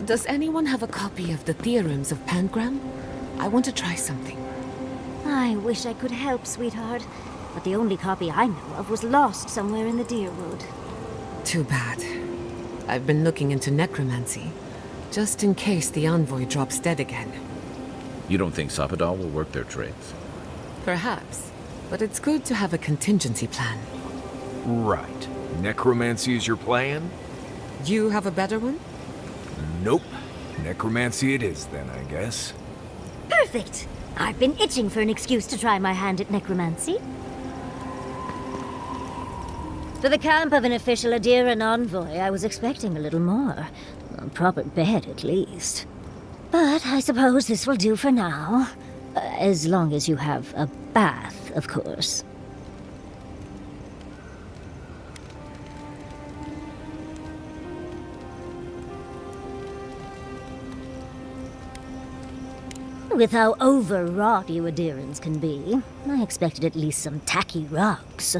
Does anyone have a copy of the Theorems of Pangram? I want to try something. I wish I could help, sweetheart. But the only copy I know of was lost somewhere in the Deerwood. Too bad. I've been looking into necromancy, just in case the envoy drops dead again. You don't think Sapadal will work their tricks? Perhaps, but it's good to have a contingency plan. Right. Necromancy is your plan? You have a better one? Nope. Necromancy it is then, I guess. Perfect! I've been itching for an excuse to try my hand at necromancy. For the camp of an official Adiran envoy, I was expecting a little more. A proper bed, at least. But I suppose this will do for now. As long as you have a bath, of course. With how overwrought you Adirans can be, I expected at least some tacky rugs.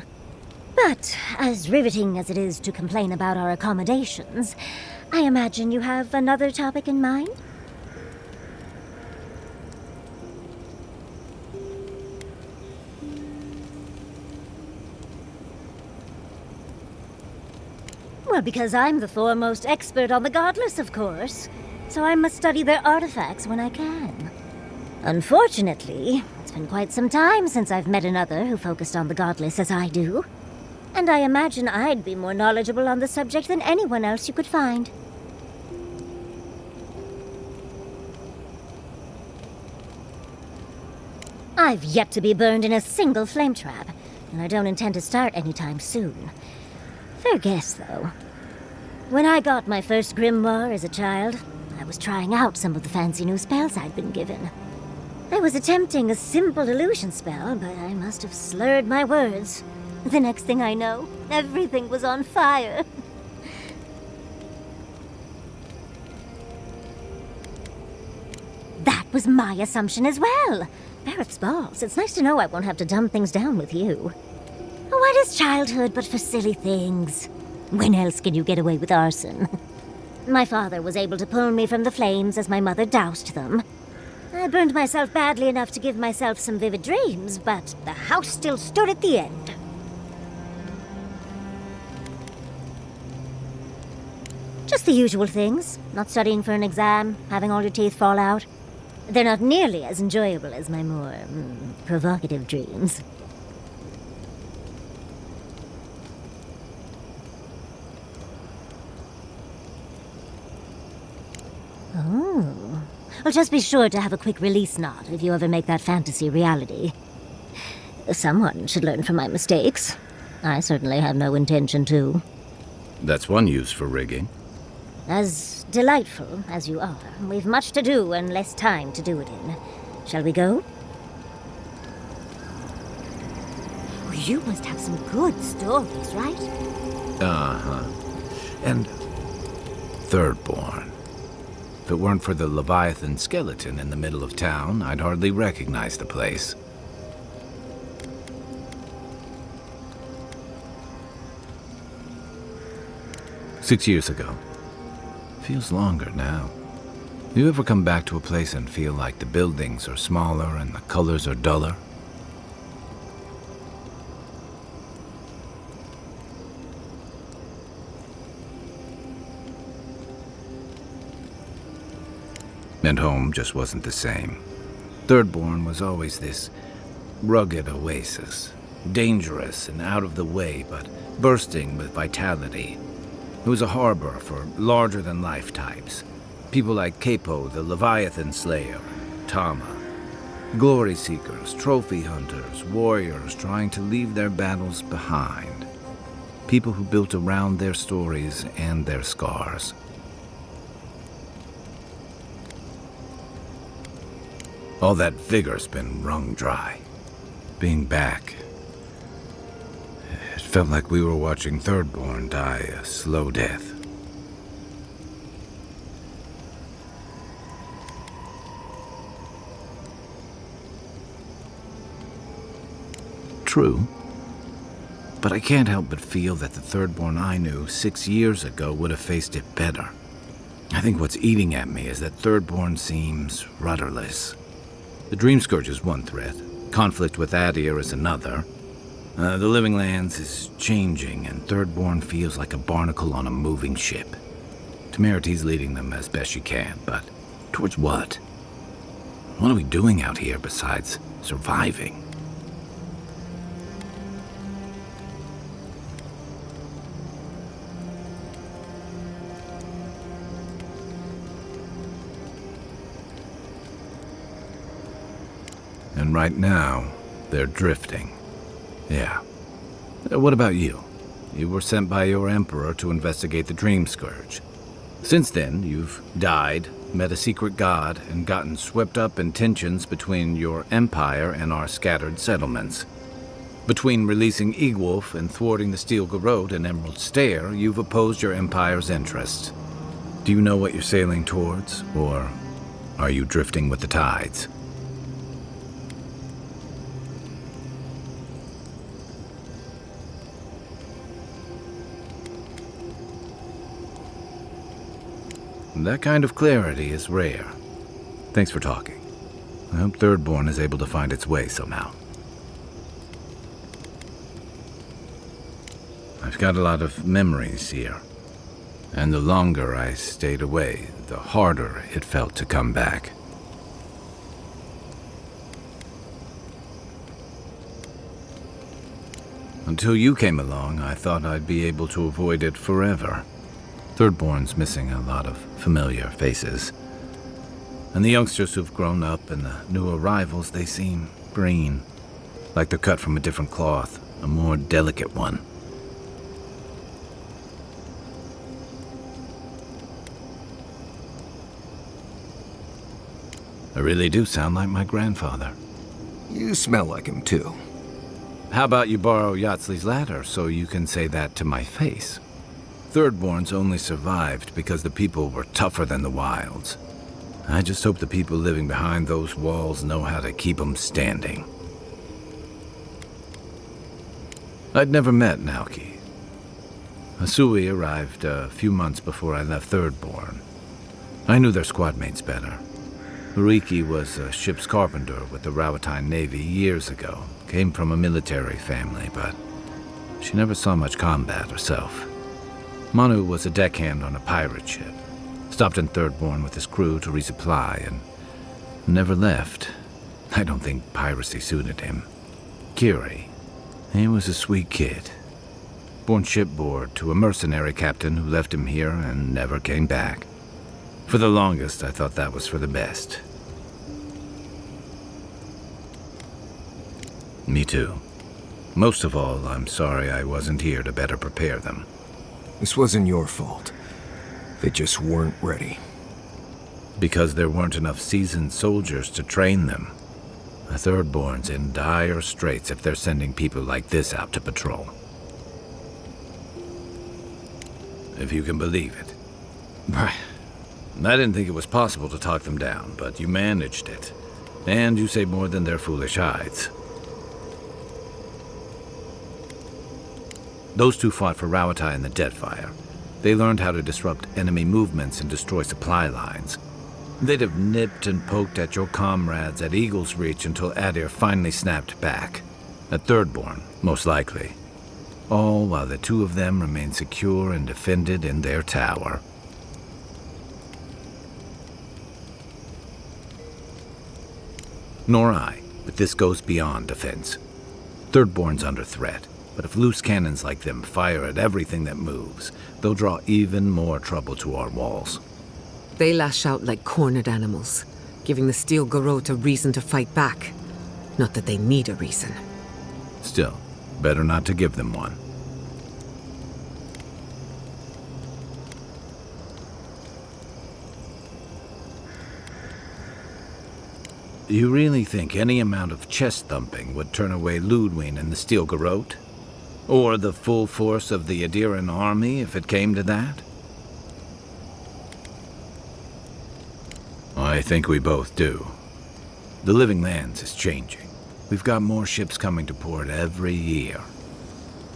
But as riveting as it is to complain about our accommodations, I imagine you have another topic in mind? Well, because I'm the foremost expert on the godless, of course. So I must study their artifacts when I can. Unfortunately, it's been quite some time since I've met another who focused on the godless as I do. And I imagine I'd be more knowledgeable on the subject than anyone else you could find. I've yet to be burned in a single flame trap, and I don't intend to start anytime soon. Fair guess, though. When I got my first grimoire as a child, I was trying out some of the fancy new spells I'd been given. I was attempting a simple illusion spell, but I must have slurred my words. The next thing I know, everything was on fire. That was my assumption as well. Barrett's balls. It's nice to know I won't have to dumb things down with you. What is childhood but for silly things? When else can you get away with arson? My father was able to pull me from the flames as my mother doused them. I burned myself badly enough to give myself some vivid dreams, but the house still stood at the end. Just the usual things. Not studying for an exam, having all your teeth fall out. They're not nearly as enjoyable as my more provocative dreams. Oh. Well, just be sure to have a quick release knot if you ever make that fantasy reality. Someone should learn from my mistakes. I certainly have no intention to. That's one use for rigging. As delightful as you are, we've much to do and less time to do it in. Shall we go? Oh, you must have some good stories, right? Uh-huh. And Thirdborn. If it weren't for the Leviathan skeleton in the middle of town, I'd hardly recognize the place. Six years ago. Feels longer now. You ever come back to a place and feel like the buildings are smaller and the colors are duller? And home just wasn't the same. Thirdborn was always this rugged oasis. Dangerous and out of the way, but bursting with vitality. It was a harbor for larger-than-life types. People like Capo, the Leviathan Slayer, Tama. Glory seekers, trophy hunters, warriors trying to leave their battles behind. People who built around their stories and their scars. All that vigor's been wrung dry. Being back, it felt like we were watching Thirdborn die a slow death. True, but I can't help but feel that the Thirdborn I knew 6 years ago would have faced it better. I think what's eating at me is that Thirdborn seems rudderless. The Dream Scourge is one threat. Conflict with Adir is another. The Living Lands is changing, and Thirdborn feels like a barnacle on a moving ship. Temerity's leading them as best she can, but towards what? What are we doing out here besides surviving? And right now, they're drifting. Yeah. What about you? You were sent by your Emperor to investigate the Dream Scourge. Since then, you've died, met a secret god, and gotten swept up in tensions between your empire and our scattered settlements. Between releasing Egwolf and thwarting the Steel Garrote and Emerald Stair, you've opposed your empire's interests. Do you know what you're sailing towards, or are you drifting with the tides? That kind of clarity is rare. Thanks for talking. I hope Thirdborn is able to find its way somehow. I've got a lot of memories here, and the longer I stayed away, the harder it felt to come back. Until you came along, I thought I'd be able to avoid it forever. Thirdborn's missing a lot of familiar faces. And the youngsters who've grown up and the new arrivals, they seem green. Like they're cut from a different cloth, a more delicate one. I really do sound like my grandfather. You smell like him, too. How about you borrow Yatsley's ladder so you can say that to my face? Thirdborns only survived because the people were tougher than the wilds. I just hope the people living behind those walls know how to keep them standing. I'd never met Naku. Asui arrived a few months before I left Thirdborn. I knew their squad mates better. Uriki was a ship's carpenter with the Rawatine Navy years ago. Came from a military family, but she never saw much combat herself. Manu was a deckhand on a pirate ship. Stopped in Thirdborn with his crew to resupply and never left. I don't think piracy suited him. Kiri, he was a sweet kid. Born shipboard to a mercenary captain who left him here and never came back. For the longest, I thought that was for the best. Me too. Most of all, I'm sorry I wasn't here to better prepare them. This wasn't your fault. They just weren't ready. Because there weren't enough seasoned soldiers to train them. The Thirdborn's in dire straits if they're sending people like this out to patrol. If you can believe it. I didn't think it was possible to talk them down, but you managed it. And you say more than their foolish hides. Those two fought for Rawatine in the Deadfire. They learned how to disrupt enemy movements and destroy supply lines. They'd have nipped and poked at your comrades at Eagle's Reach until Adir finally snapped back. At Thirdborn, most likely. All while the two of them remained secure and defended in their tower. Nor I, but this goes beyond defense. Thirdborn's under threat. But if loose cannons like them fire at everything that moves, they'll draw even more trouble to our walls. They lash out like cornered animals, giving the Steel Garrote a reason to fight back. Not that they need a reason. Still, better not to give them one. You really think any amount of chest thumping would turn away Ludwig and the Steel Garrote? Or the full force of the Adiran army, if it came to that? I think we both do. The Living Lands is changing. We've got more ships coming to port every year.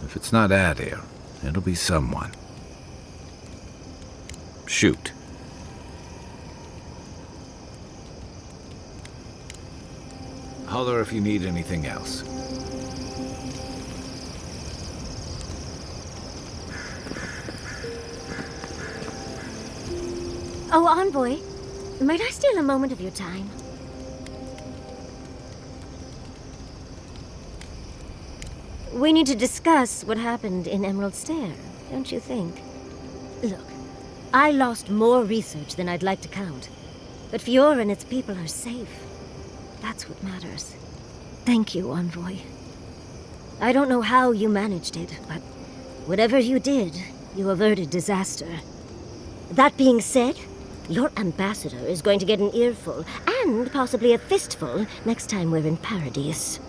If it's not Adir, it'll be someone. Shoot. Holler if you need anything else. Oh, Envoy, might I steal a moment of your time? We need to discuss what happened in Emerald Stair, don't you think? Look, I lost more research than I'd like to count. But Fiora and its people are safe. That's what matters. Thank you, Envoy. I don't know how you managed it, but whatever you did, you averted disaster. That being said, your ambassador is going to get an earful, and possibly a fistful, next time we're in Paradise.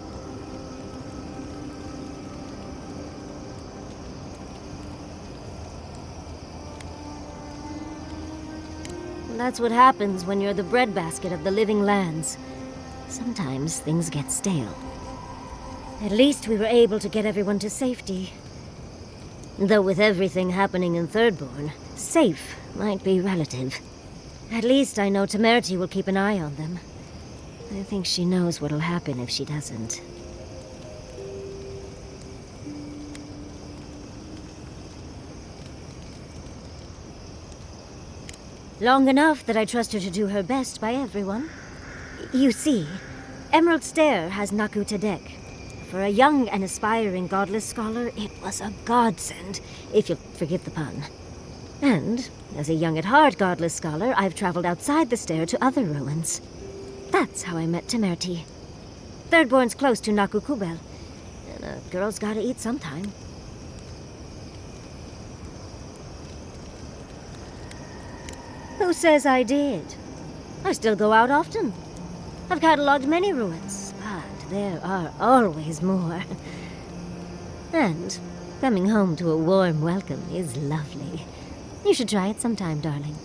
That's what happens when you're the breadbasket of the living lands. Sometimes things get stale. At least we were able to get everyone to safety. Though with everything happening in Thirdborn, safe might be relative. At least I know Temerity will keep an eye on them. I think she knows what'll happen if she doesn't. Long enough that I trust her to do her best by everyone. You see, Emerald Stair has Naku Kubel. For a young and aspiring godless scholar, it was a godsend, if you'll forgive the pun. And, as a young at heart godless scholar, I've traveled outside the stair to other ruins. That's how I met Temerity. Thirdborn's close to Naku Kubel, and a girl's gotta eat sometime. Who says I did? I still go out often. I've catalogued many ruins, but there are always more. And coming home to a warm welcome is lovely. You should try it sometime, darling.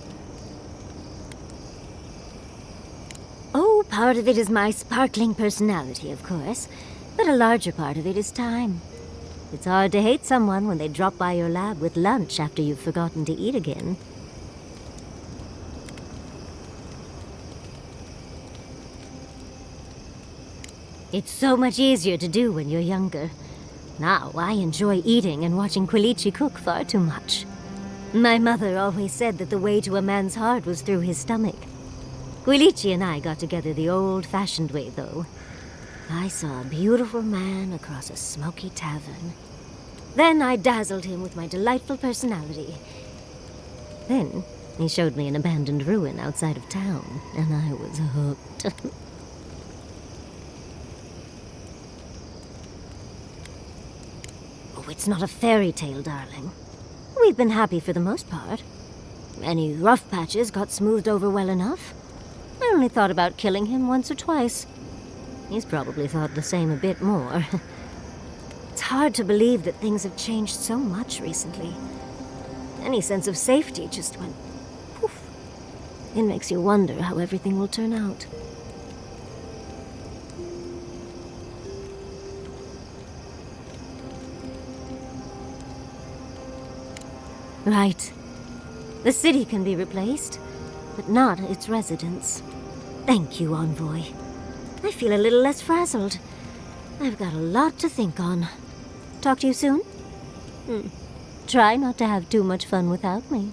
Oh, part of it is my sparkling personality, of course, but a larger part of it is time. It's hard to hate someone when they drop by your lab with lunch after you've forgotten to eat again. It's so much easier to do when you're younger. Now, I enjoy eating and watching Quilici cook far too much. My mother always said that the way to a man's heart was through his stomach. Quilici and I got together the old-fashioned way, though. I saw a beautiful man across a smoky tavern. Then I dazzled him with my delightful personality. Then he showed me an abandoned ruin outside of town, and I was hooked. Oh, it's not a fairy tale, darling. We've been happy for the most part. Any rough patches got smoothed over well enough. I only thought about killing him once or twice. He's probably thought the same a bit more. It's hard to believe that things have changed so much recently. Any sense of safety just went poof. It makes you wonder how everything will turn out. Right. The city can be replaced, but not its residents. Thank you, Envoy. I feel a little less frazzled. I've got a lot to think on. Talk to you soon? Try not to have too much fun without me.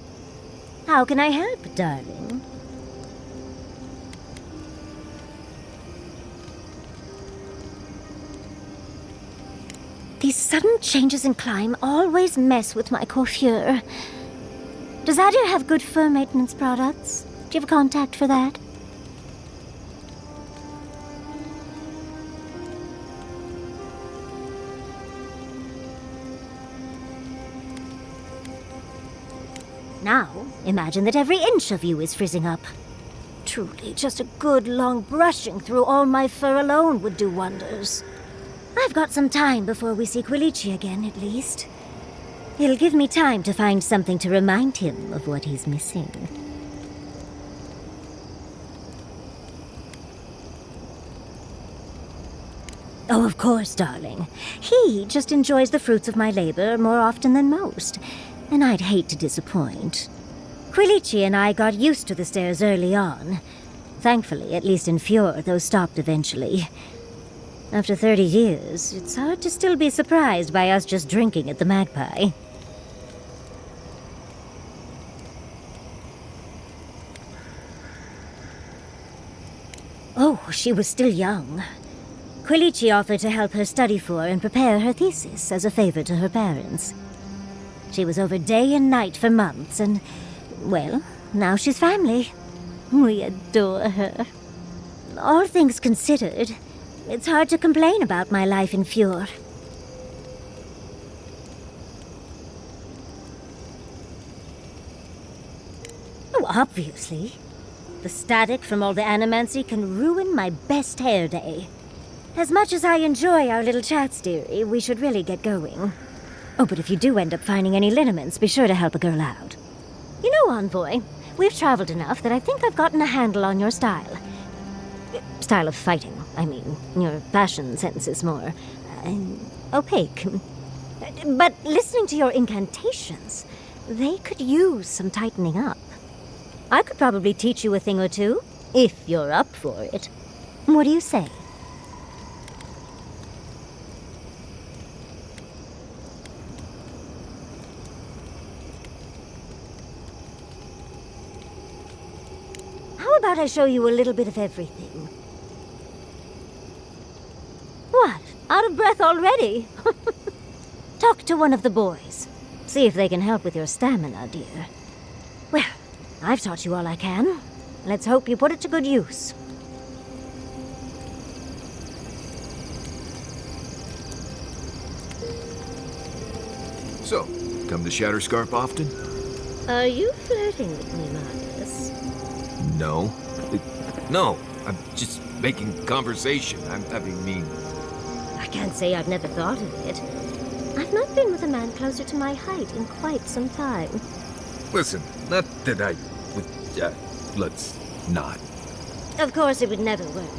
How can I help, darling? These sudden changes in climate always mess with my coiffure. Does Adir have good fur maintenance products? Do you have a contact for that? Now, imagine that every inch of you is frizzing up. Truly, just a good long brushing through all my fur alone would do wonders. I've got some time before we see Quilici again, at least. It'll give me time to find something to remind him of what he's missing. Oh, of course, darling. He just enjoys the fruits of my labor more often than most, and I'd hate to disappoint. Quilici and I got used to the stairs early on. Thankfully, at least in Fjord, those stopped eventually. After 30 years, it's hard to still be surprised by us just drinking at the Magpie. Oh, she was still young. Quilici offered to help her study for and prepare her thesis as a favor to her parents. She was over day and night for months, and, well, now she's family. We adore her. All things considered, it's hard to complain about my life in Fjord. Oh, obviously. The static from all the animancy can ruin my best hair day. As much as I enjoy our little chats, dearie, we should really get going. Oh, but if you do end up finding any liniments, be sure to help a girl out. You know, Envoy, we've traveled enough that I think I've gotten a handle on your style. Style of fighting, I mean. Your fashion sense is more opaque. But listening to your incantations, they could use some tightening up. I could probably teach you a thing or two, if you're up for it. What do you say? How about I show you a little bit of everything? What? Out of breath already? Talk to one of the boys. See if they can help with your stamina, dear. Well, I've taught you all I can. Let's hope you put it to good use. So, come to Shatterscarp often? Are you flirting with me, Marcus? No. No, I'm just making conversation. I mean... I can't say I've never thought of it. I've not been with a man closer to my height in quite some time. Listen, not that I would... let's not. Of course it would never work.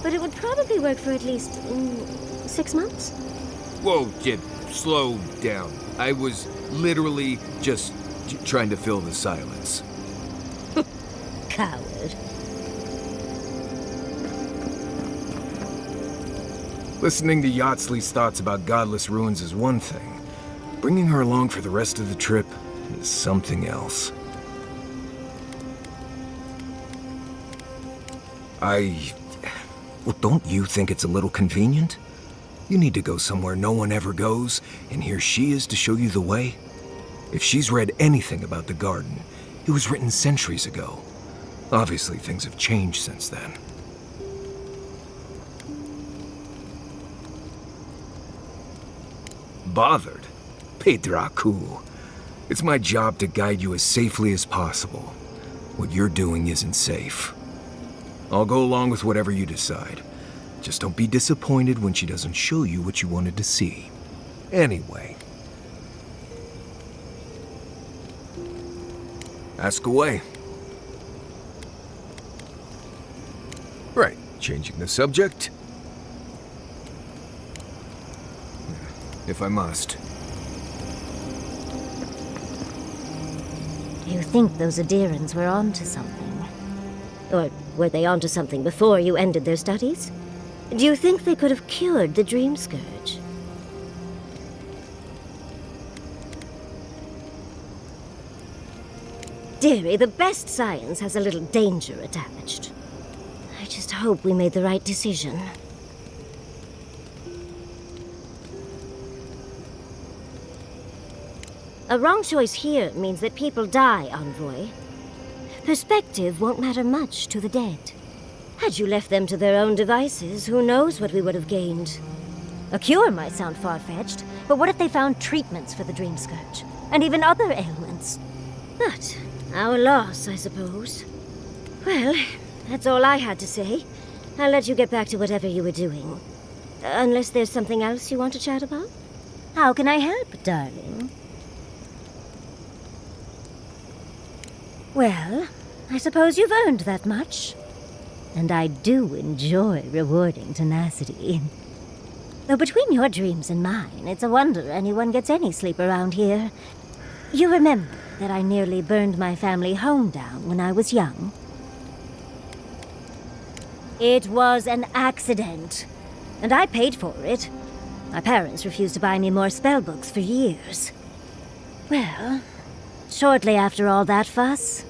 But it would probably work for at least 6 months. Whoa, kid, slow down. I was literally just trying to fill the silence. Coward. Listening to Yatsley's thoughts about godless ruins is one thing. Bringing her along for the rest of the trip is something else. Well, don't you think it's a little convenient? You need to go somewhere no one ever goes, and here she is to show you the way. If she's read anything about the garden, it was written centuries ago. Obviously, things have changed since then. Bothered? Pedraku. It's my job to guide you as safely as possible. What you're doing isn't safe. I'll go along with whatever you decide. Just don't be disappointed when she doesn't show you what you wanted to see. Anyway. Ask away. Right, changing the subject. If I must. Do you think those Adirans were onto something? Or were they onto something before you ended their studies? Do you think they could have cured the Dream Scourge? Dearie, the best science has a little danger attached. I just hope we made the right decision. A wrong choice here means that people die, Envoy. Perspective won't matter much to the dead. Had you left them to their own devices, who knows what we would have gained? A cure might sound far-fetched, but what if they found treatments for the Dream Scourge? And even other ailments? But our loss, I suppose. Well, that's all I had to say. I'll let you get back to whatever you were doing. Unless there's something else you want to chat about? How can I help, darling? Well, I suppose you've earned that much. And I do enjoy rewarding tenacity. Though between your dreams and mine, it's a wonder anyone gets any sleep around here. You remember that I nearly burned my family home down when I was young? It was an accident. And I paid for it. My parents refused to buy me more spell books for years. Well, shortly after all that fuss,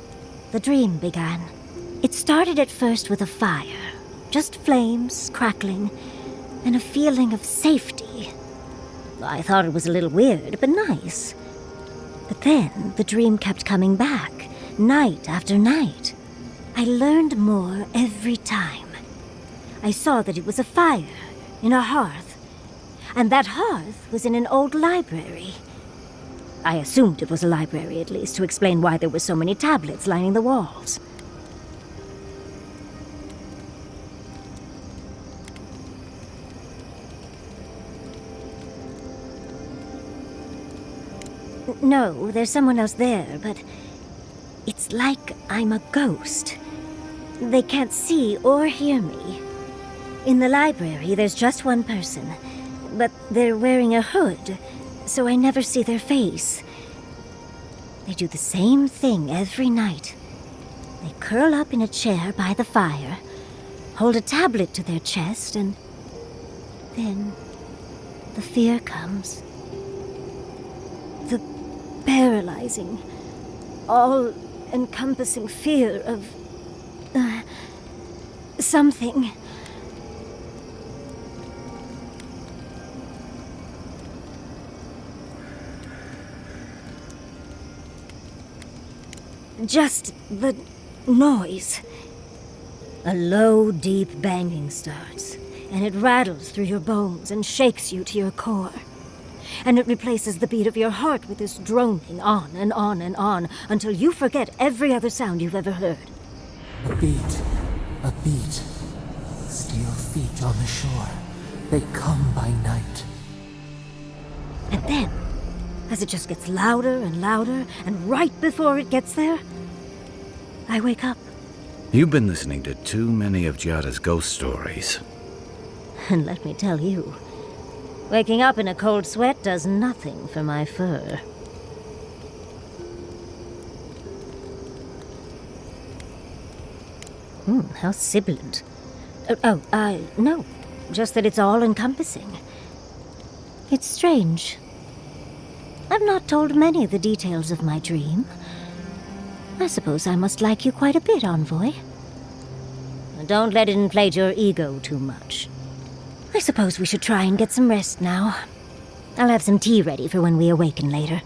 the dream began. It started at first with a fire. Just flames, crackling, and a feeling of safety. I thought it was a little weird, but nice. But then the dream kept coming back, night after night. I learned more every time. I saw that it was a fire in a hearth, and that hearth was in an old library. I assumed it was a library, at least, to explain why there were so many tablets lining the walls. No, there's someone else there, but it's like I'm a ghost. They can't see or hear me. In the library, there's just one person, but they're wearing a hood, so I never see their face. They do the same thing every night. They curl up in a chair by the fire, hold a tablet to their chest, and then the fear comes. The paralyzing, all-encompassing fear of something. Just the noise. A low, deep banging starts, and it rattles through your bones and shakes you to your core. And it replaces the beat of your heart with this droning on and on and on until you forget every other sound you've ever heard. A beat. A beat. Steel feet on the shore. They come by night. And then, as it just gets louder and louder, and right before it gets there, I wake up. You've been listening to too many of Giada's ghost stories. And let me tell you, waking up in a cold sweat does nothing for my fur. How sibilant. No. Just that it's all-encompassing. It's strange. I've not told many of the details of my dream. I suppose I must like you quite a bit, Envoy. Don't let it inflate your ego too much. I suppose we should try and get some rest now. I'll have some tea ready for when we awaken later.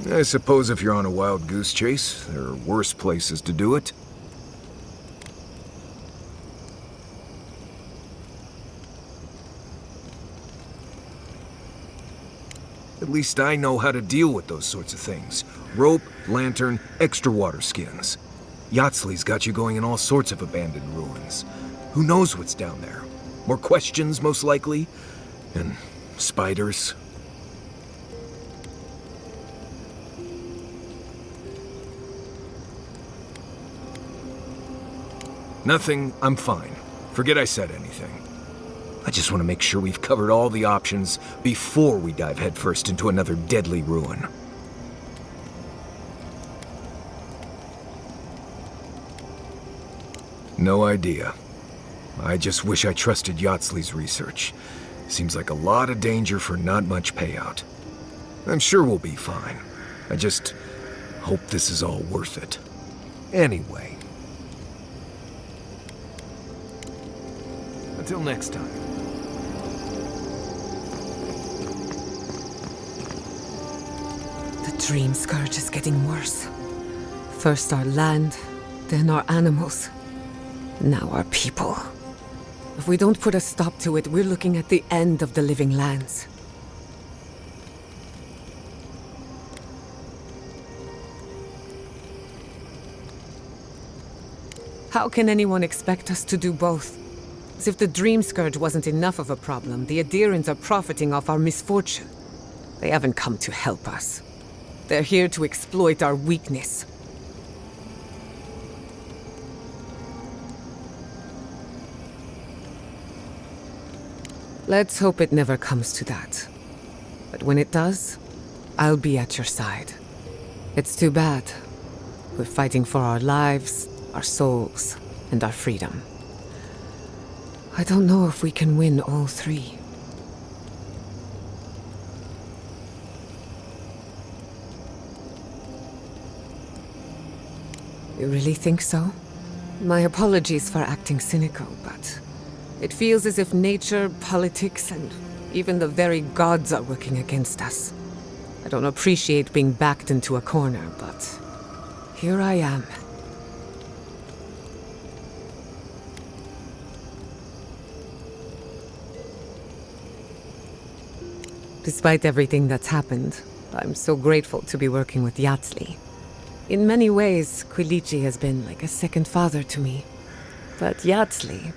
I suppose if you're on a wild goose chase, there are worse places to do it. At least I know how to deal with those sorts of things. Rope, lantern, extra water skins. Yatsley's got you going in all sorts of abandoned ruins. Who knows what's down there? More questions, most likely. And spiders. Nothing, I'm fine. Forget I said anything. I just want to make sure we've covered all the options before we dive headfirst into another deadly ruin. No idea. I just wish I trusted Yatsley's research. Seems like a lot of danger for not much payout. I'm sure we'll be fine. I just hope this is all worth it. Anyway. Until next time. The dream scourge is getting worse. First our land, then our animals. Now our people. If we don't put a stop to it, we're looking at the end of the living lands. How can anyone expect us to do both? As if the dream scourge wasn't enough of a problem, the Adherents are profiting off our misfortune. They haven't come to help us. They're here to exploit our weakness. Let's hope it never comes to that. But when it does, I'll be at your side. It's too bad. We're fighting for our lives, our souls, and our freedom. I don't know if we can win all three. You really think so? My apologies for acting cynical, but it feels as if nature, politics, and even the very gods are working against us. I don't appreciate being backed into a corner, but here I am. Despite everything that's happened, I'm so grateful to be working with Yatsli. In many ways, Quilici has been like a second father to me. But Yatsli,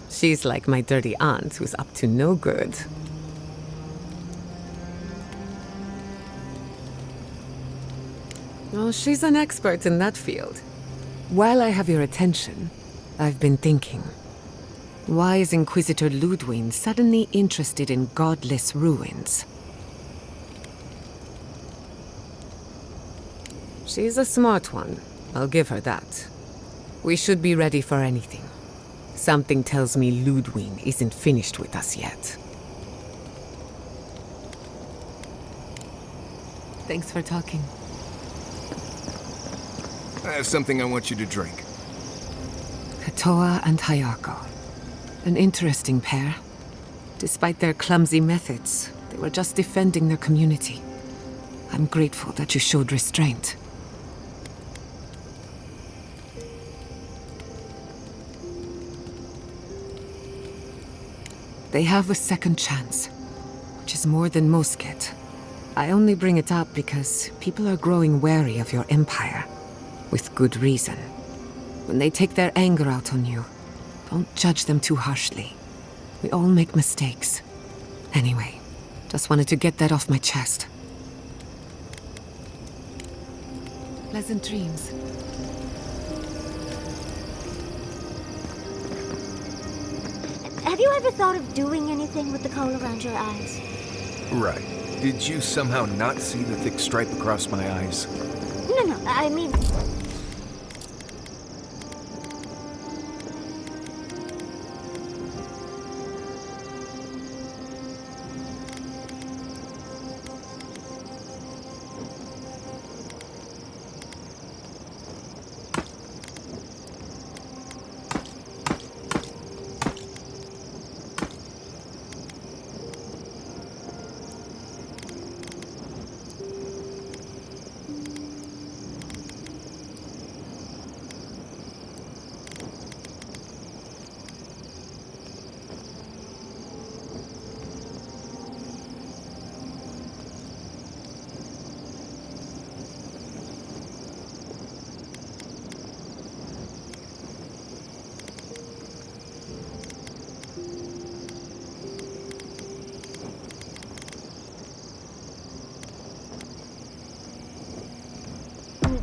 she's like my dirty aunt who's up to no good. Oh, she's an expert in that field. While I have your attention, I've been thinking. Why is Inquisitor Ludwig suddenly interested in godless ruins? She's a smart one. I'll give her that. We should be ready for anything. Something tells me Ludwig isn't finished with us yet. Thanks for talking. I have something I want you to drink. Katoa and Hayako. An interesting pair. Despite their clumsy methods, they were just defending their community. I'm grateful that you showed restraint. They have a second chance, which is more than most get. I only bring it up because people are growing wary of your empire. With good reason. When they take their anger out on you, don't judge them too harshly. We all make mistakes. Anyway, just wanted to get that off my chest. Pleasant dreams. Have you ever thought of doing anything with the coal around your eyes? Right. Did you somehow not see the thick stripe across my eyes? No, I mean...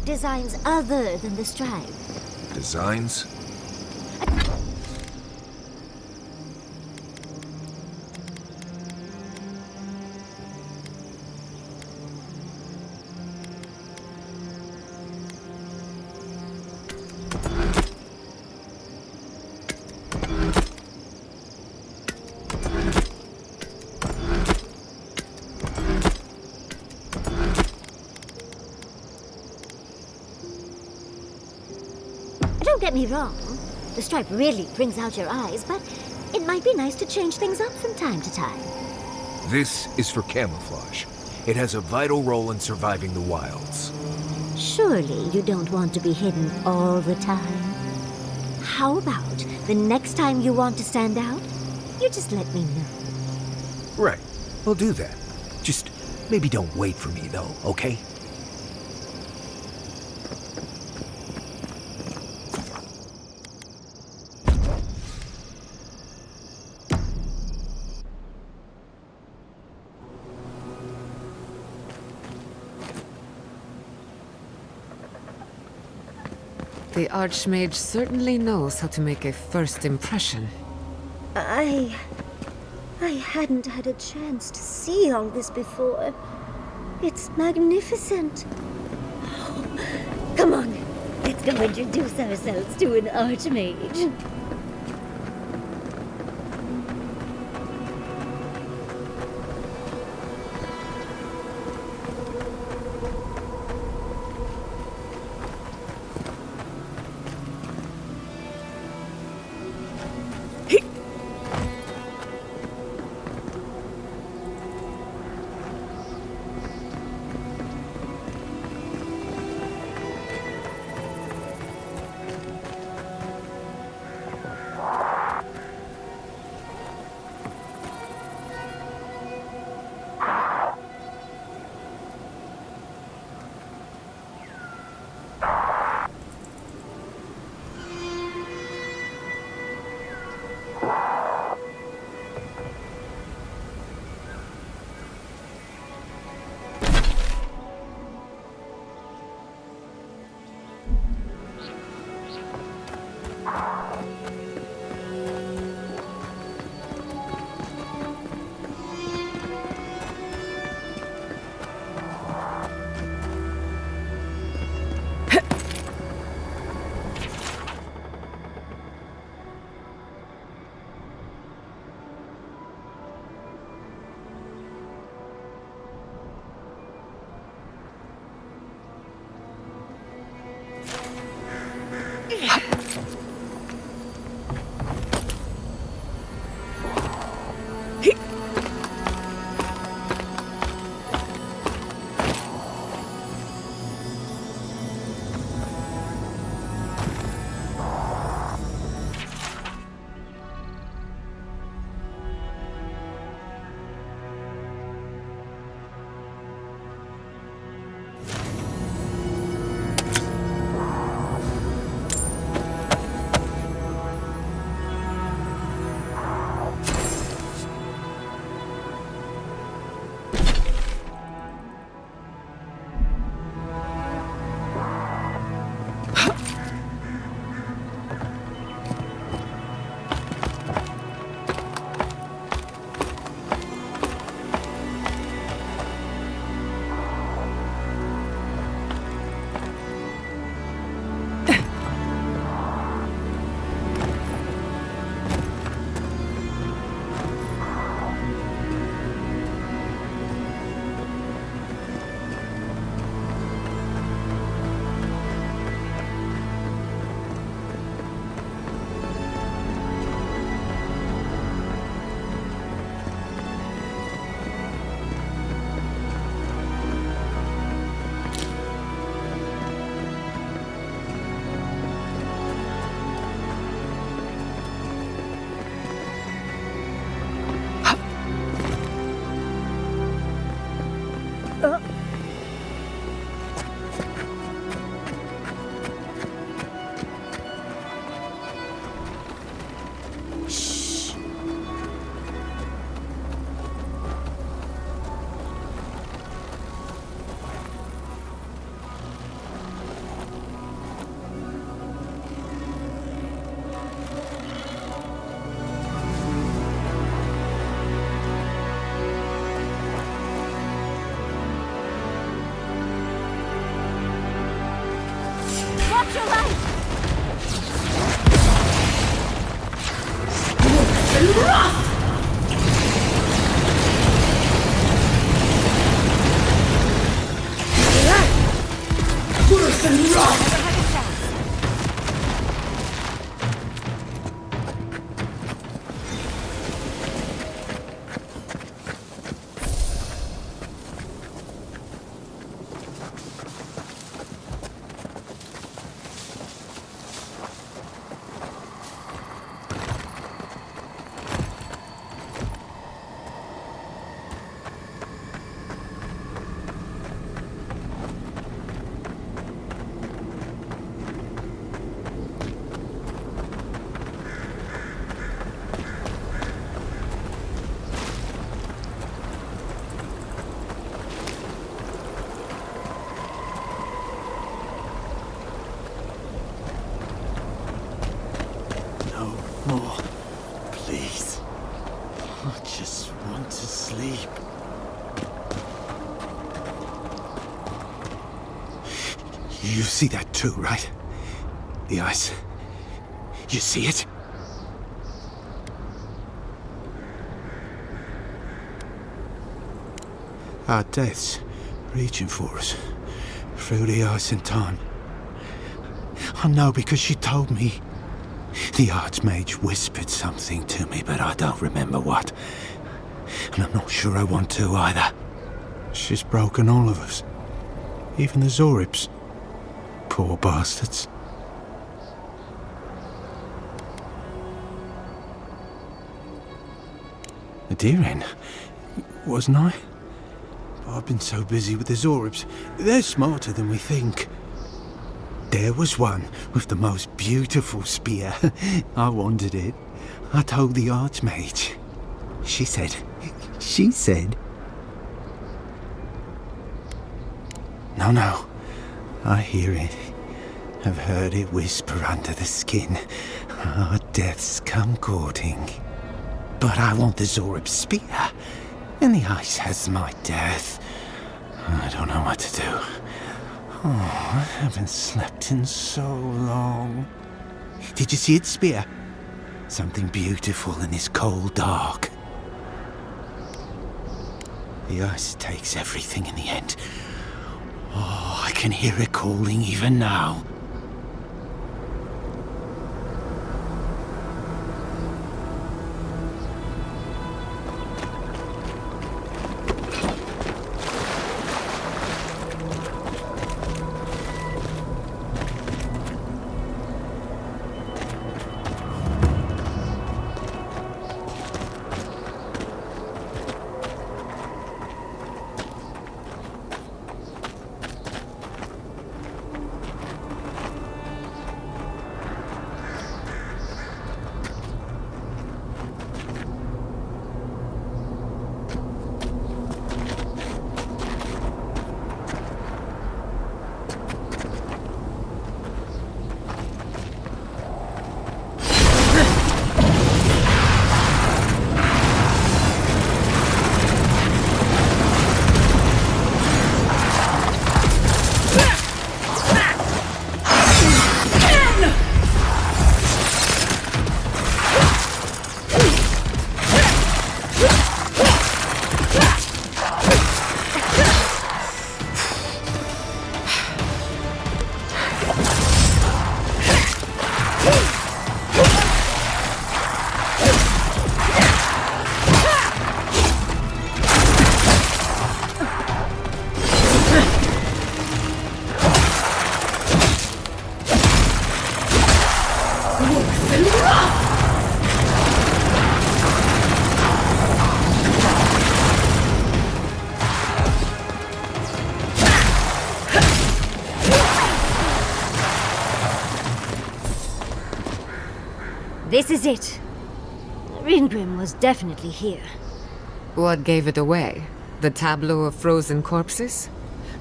designs other than the stripe. Designs? Don't get me wrong. The stripe really brings out your eyes, but it might be nice to change things up from time to time. This is for camouflage. It has a vital role in surviving the wilds. Surely you don't want to be hidden all the time. How about the next time you want to stand out, you just let me know. Right. I'll do that. Just maybe don't wait for me, though, okay? The Archmage certainly knows how to make a first impression. I hadn't had a chance to see all this before. It's magnificent. Come on, let's go introduce ourselves to an archmage. more, please. I just want to sleep. You see that too, right? The ice. You see it? Our death's reaching for us. Through the ice and time. I know because she told me. The Archmage whispered something to me, but I don't remember what. And I'm not sure I want to either. She's broken all of us. Even the Zoribs. Poor bastards. A deer-hen, wasn't I? But I've been so busy with the Zoribs. They're smarter than we think. There was one with the most beautiful spear. I wanted it. I told the Archmage. She said... No. I hear it. I've heard it whisper under the skin. Our deaths come courting. But I want the Zorib spear. And the ice has my death. I don't know what to do. Oh, I haven't slept in so long. Did you see its spear? Something beautiful in this cold dark. The ice takes everything in the end. Oh, I can hear it calling even now. This is it. Ryngrim was definitely here. What gave it away? The tableau of frozen corpses?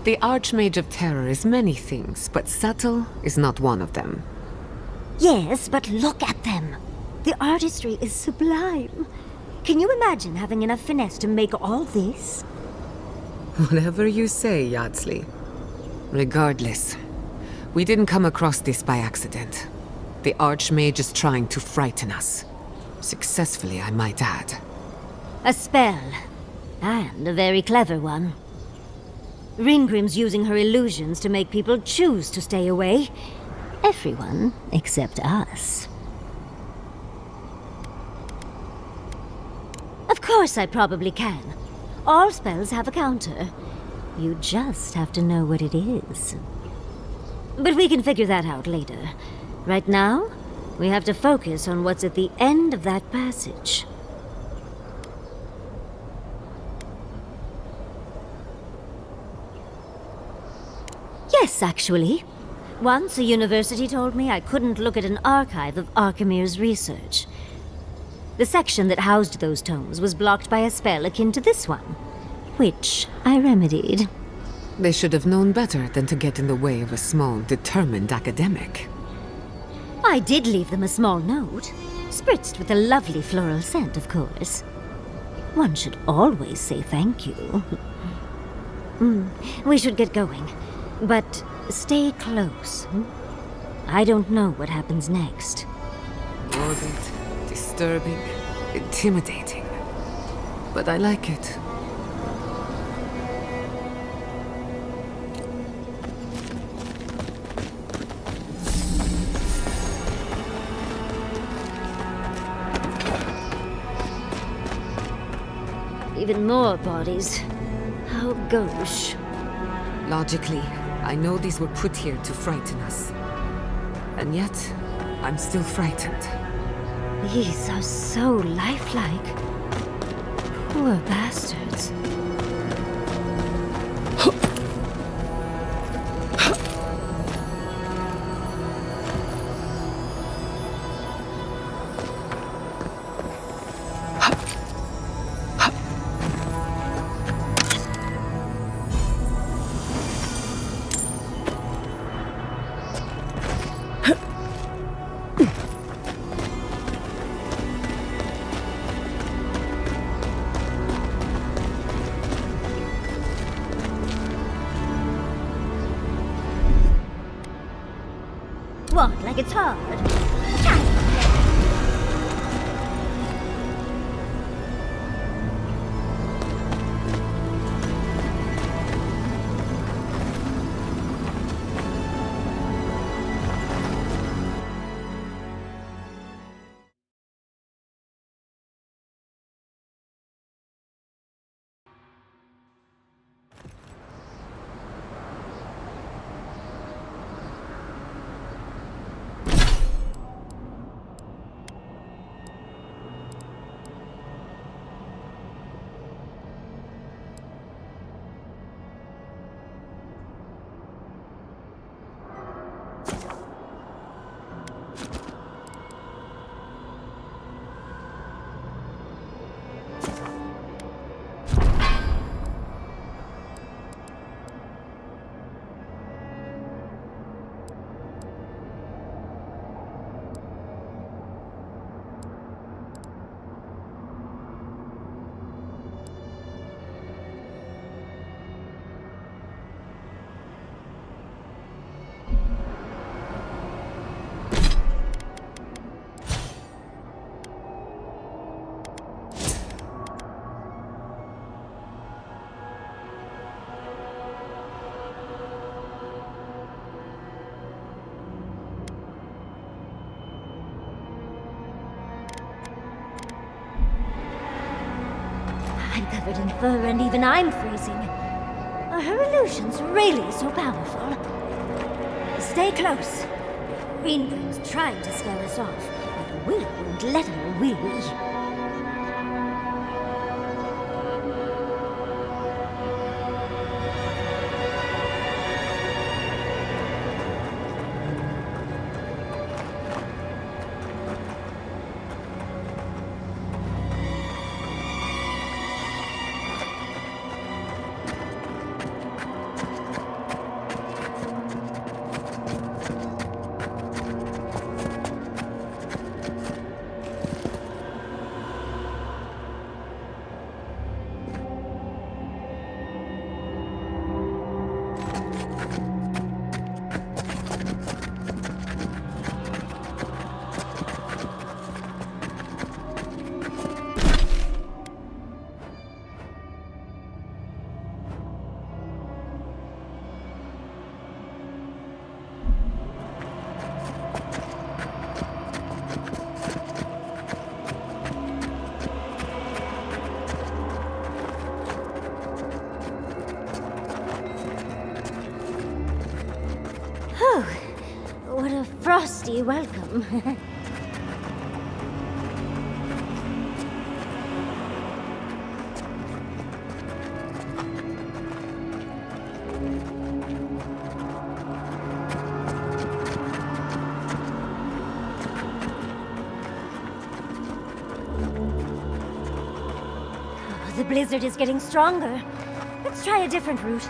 The Archmage of Terror is many things, but subtle is not one of them. Yes, but look at them. The artistry is sublime. Can you imagine having enough finesse to make all this? Whatever you say, Yardsley. Regardless, we didn't come across this by accident. The Archmage is trying to frighten us. Successfully, I might add. A spell. And a very clever one. Ryngrim's using her illusions to make people choose to stay away. Everyone except us. Of course I probably can. All spells have a counter. You just have to know what it is. But we can figure that out later. Right now, we have to focus on what's at the end of that passage. Yes, actually. Once a university told me I couldn't look at an archive of Archimir's research. The section that housed those tomes was blocked by a spell akin to this one, which I remedied. They should have known better than to get in the way of a small, determined academic. I did leave them a small note, spritzed with a lovely floral scent, of course. One should always say thank you. We should get going. But Stay close. I don't know what happens next. Morbid, disturbing, intimidating. But I like it. Even more bodies. How gauche. Logically, I know these were put here to frighten us. And yet, I'm still frightened. These are so lifelike. Poor bastards. What, like it's hard? I'm covered in fur and even I'm freezing. Are her illusions really so powerful? Stay close. Ryngrim's trying to scare us off, but we won't let her, will we? What a frosty welcome. The blizzard is getting stronger. Let's try a different route.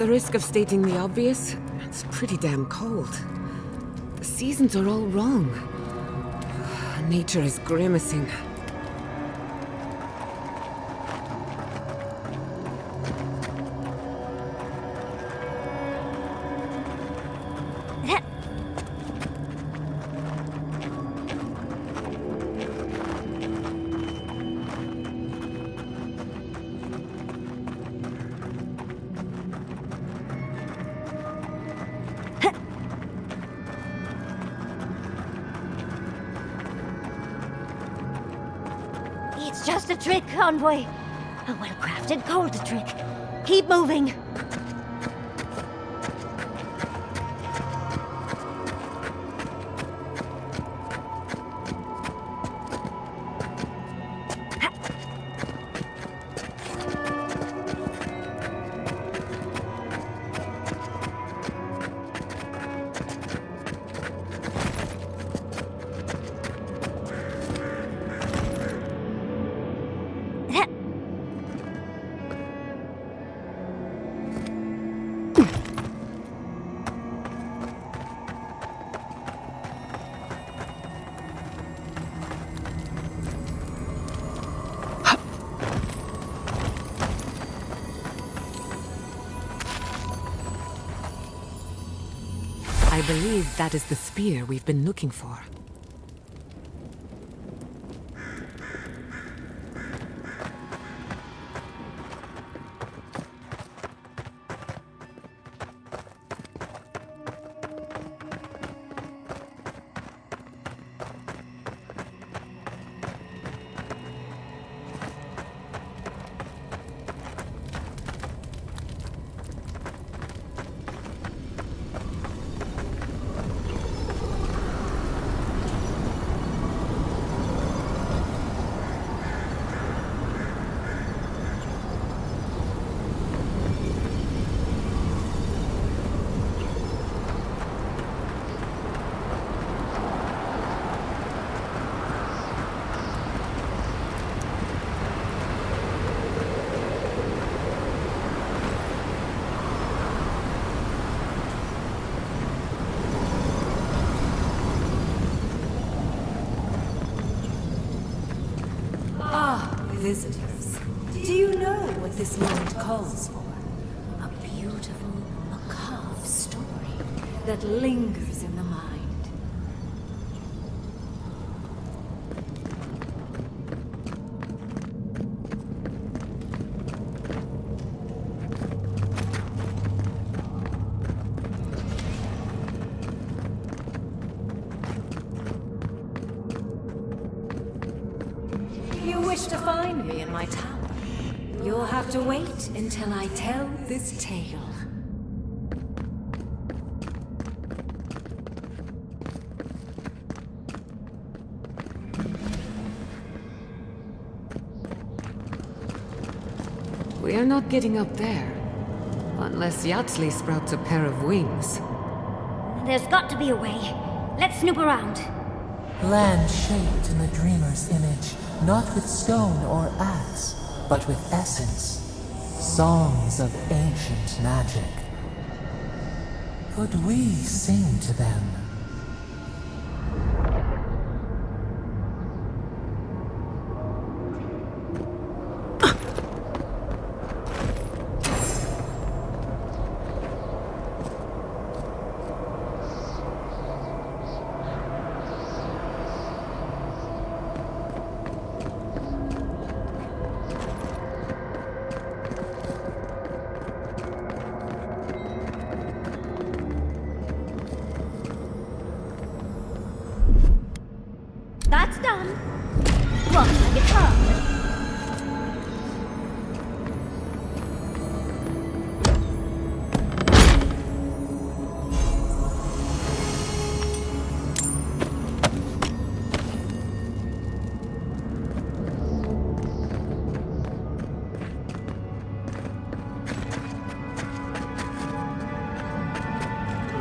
the risk of stating the obvious, it's pretty damn cold. The seasons are all wrong. Nature is grimacing. It's just a trick, Envoy. A well-crafted cold trick. Keep moving. I believe that is the spear we've been looking for. Visitors, do you know what this moment calls for? A beautiful, macabre story that lingers in the mind. Wish to find me in my tower. You'll have to wait until I tell this tale. We are not getting up there. Unless Yatsley sprouts a pair of wings. There's got to be a way. Let's snoop around. Land shaped in the dreamer's image, not with stone or axe, but with essence. Songs of ancient magic. Could we sing to them? That's done. Rock my guitar.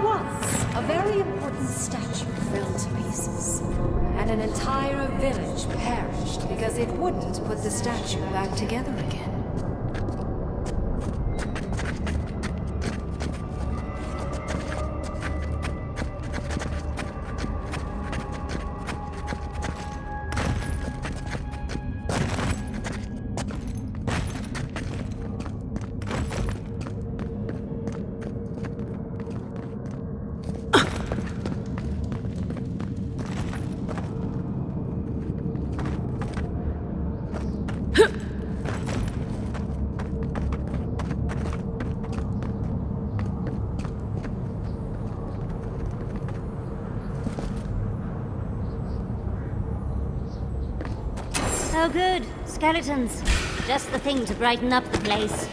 Once, a very important statue fell to pieces, and an entire village perished because it wouldn't put the statue back together again. Oh, good. Skeletons. Just the thing to brighten up the place.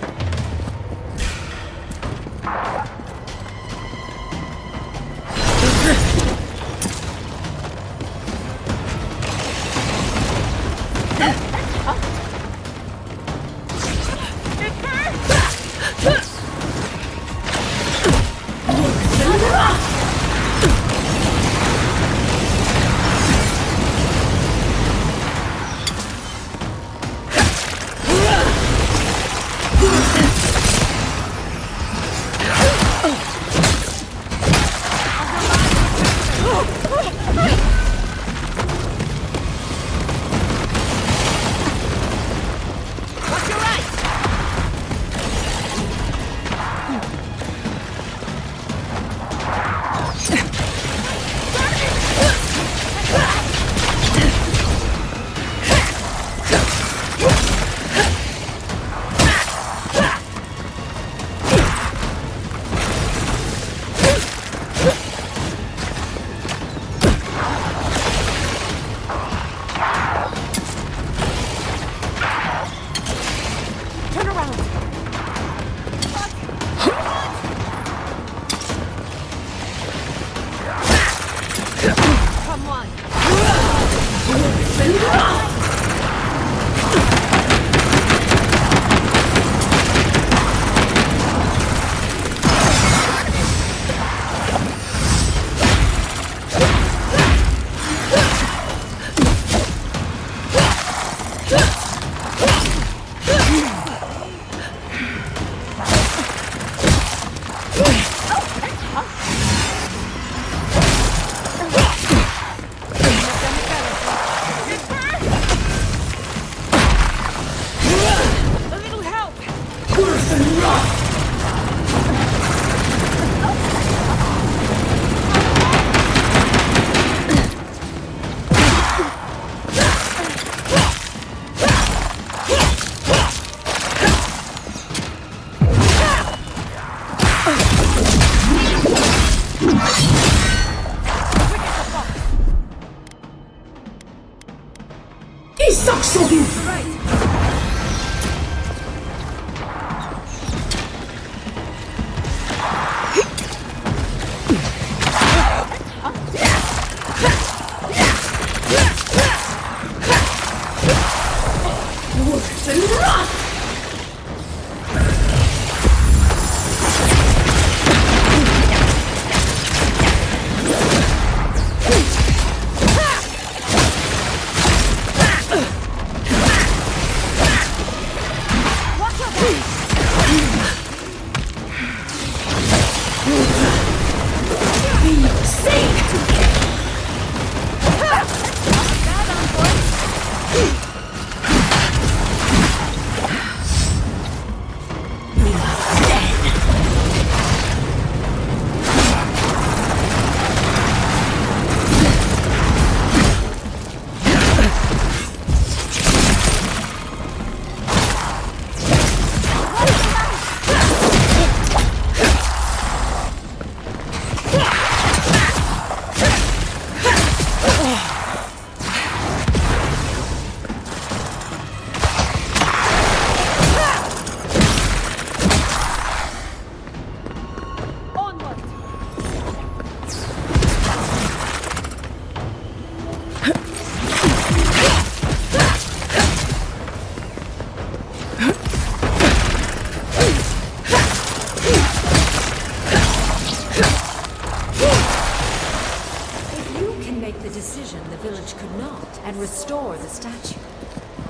Restore the statue.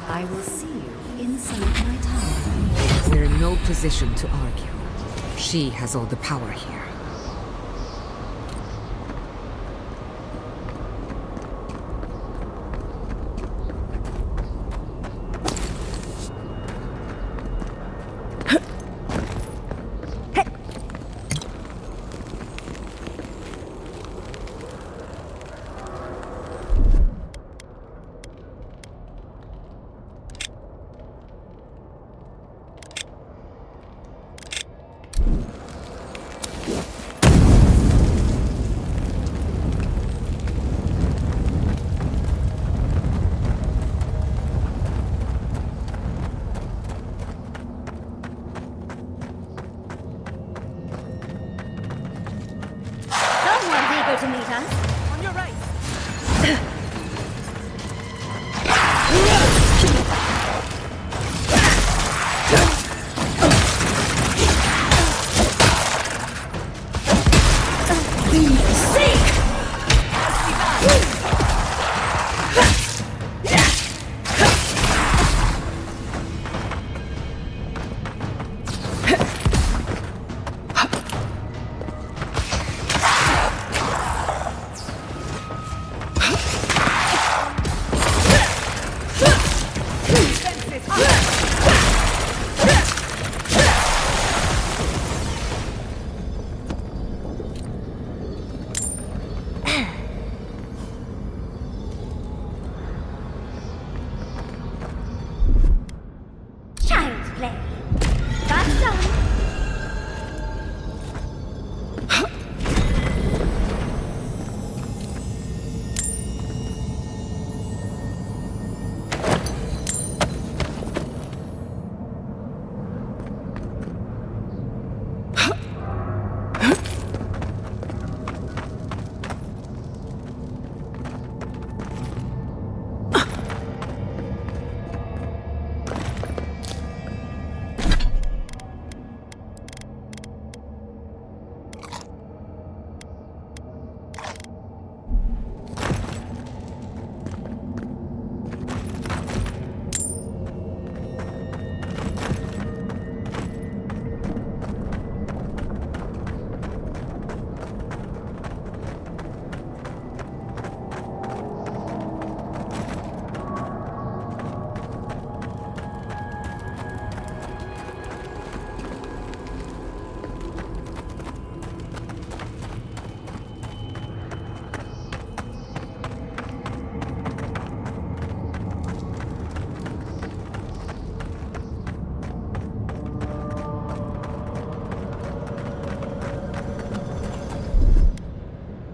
I will see you inside my tower. We're in no position to argue. She has all the power here. here to meet us. On your right. Child's play. That's done.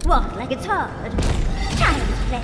Walk like it's hard. Child's play.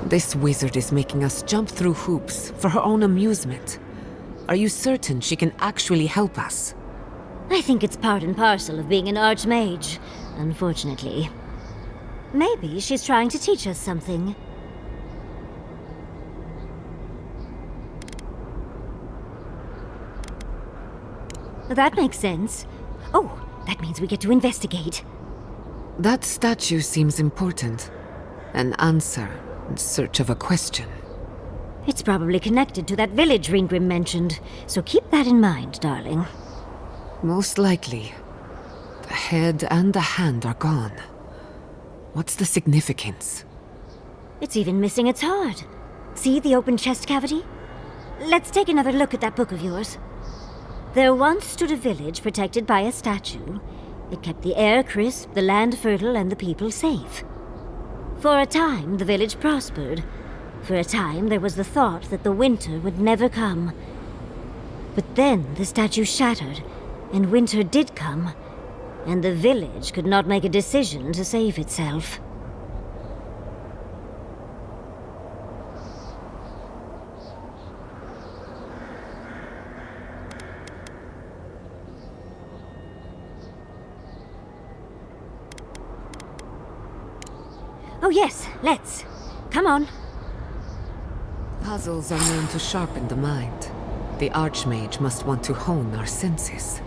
This wizard is making us jump through hoops for her own amusement. Are you certain she can actually help us? I think it's part and parcel of being an archmage, unfortunately. Maybe she's trying to teach us something. That makes sense. Oh, that means we get to investigate. That statue seems important. An answer in search of a question. It's probably connected to that village Ryngrim mentioned, so keep that in mind, darling. Most likely. The head and the hand are gone. What's the significance? It's even missing its heart. See the open chest cavity? Let's take another look at that book of yours. There once stood a village protected by a statue. It kept the air crisp, the land fertile, and the people safe. For a time, the village prospered. For a time, there was the thought that the winter would never come. But then the statue shattered, and winter did come, and the village could not make a decision to save itself. Oh yes, let's. Come on. Puzzles are known to sharpen the mind. The Archmage must want to hone our senses.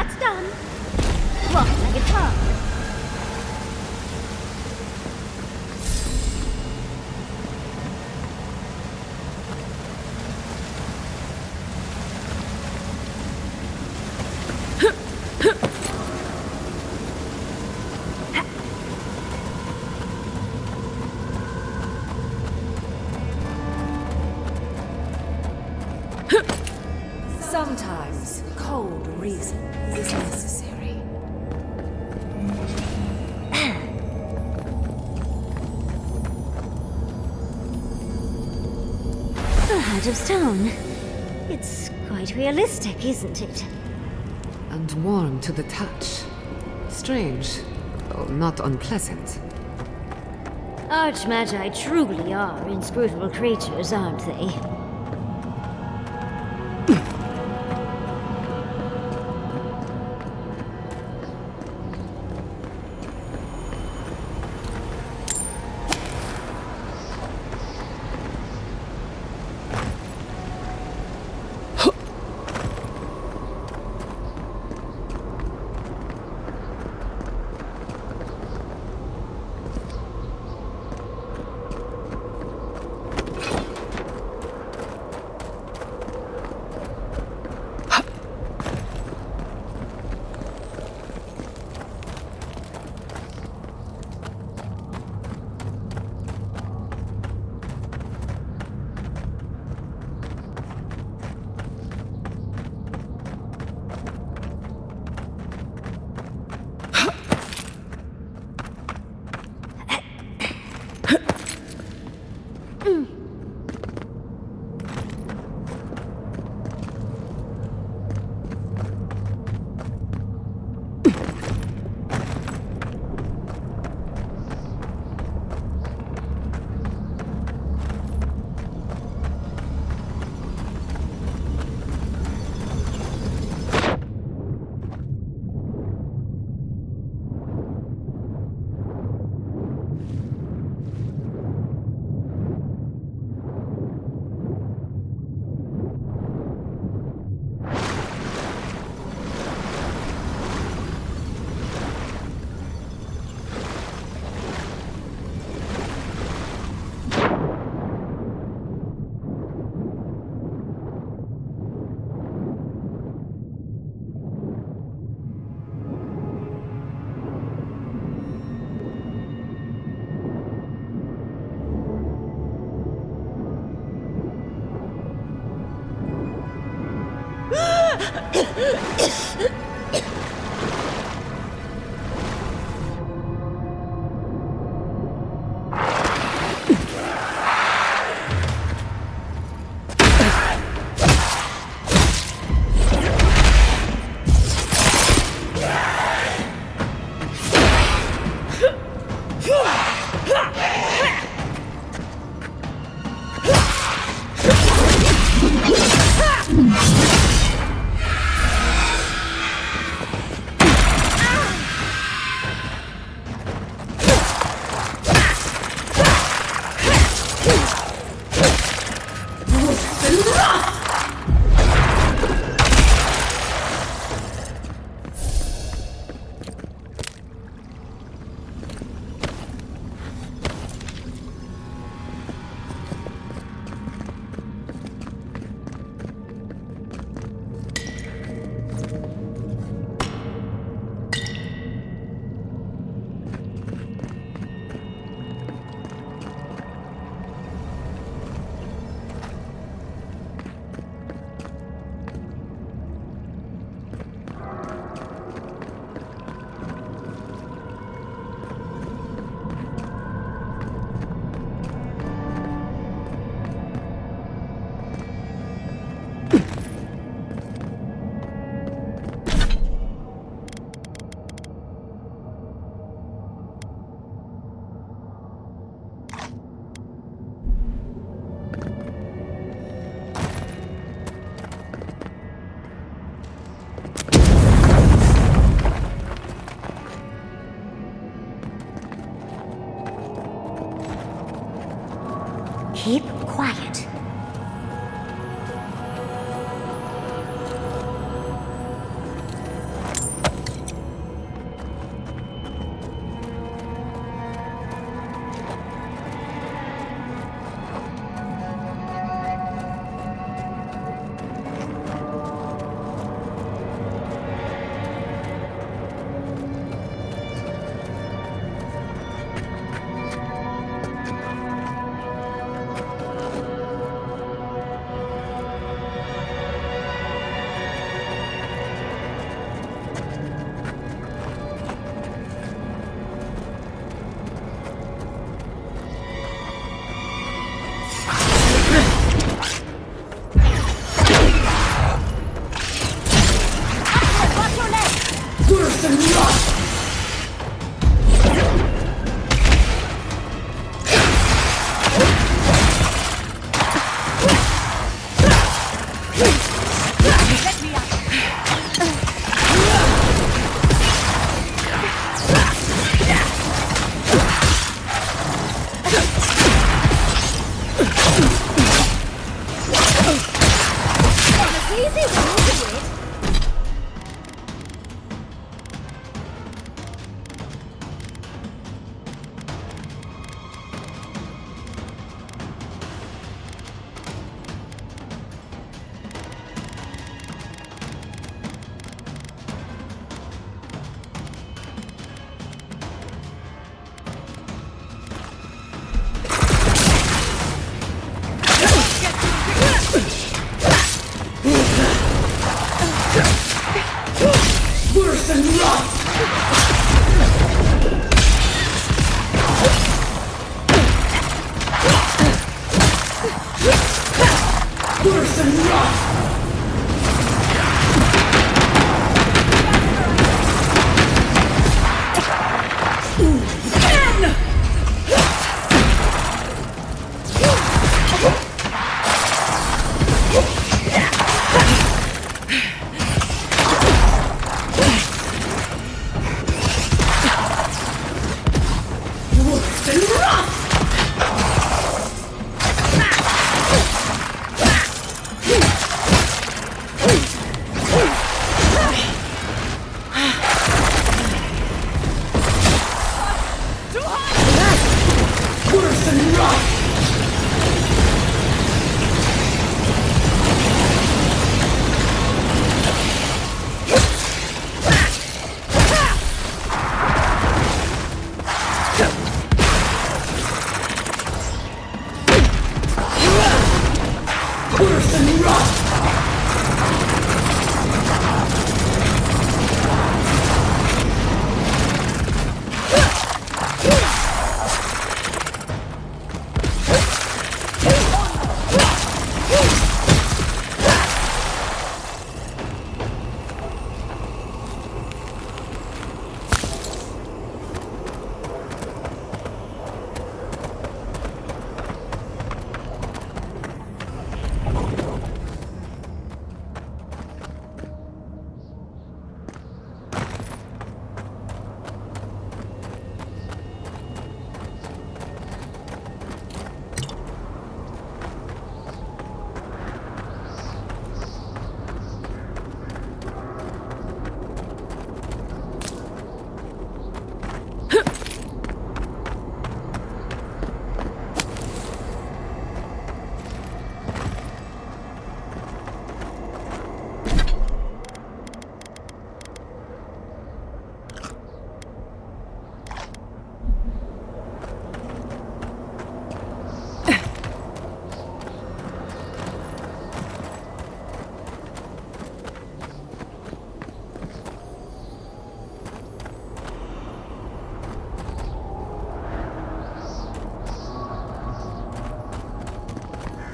That's done. Walk like it's hard. Sometimes cold reason is necessary. A heart of stone. It's quite realistic, isn't it? And warm to the touch. Strange, though not unpleasant. Archmagi truly are inscrutable creatures, aren't they?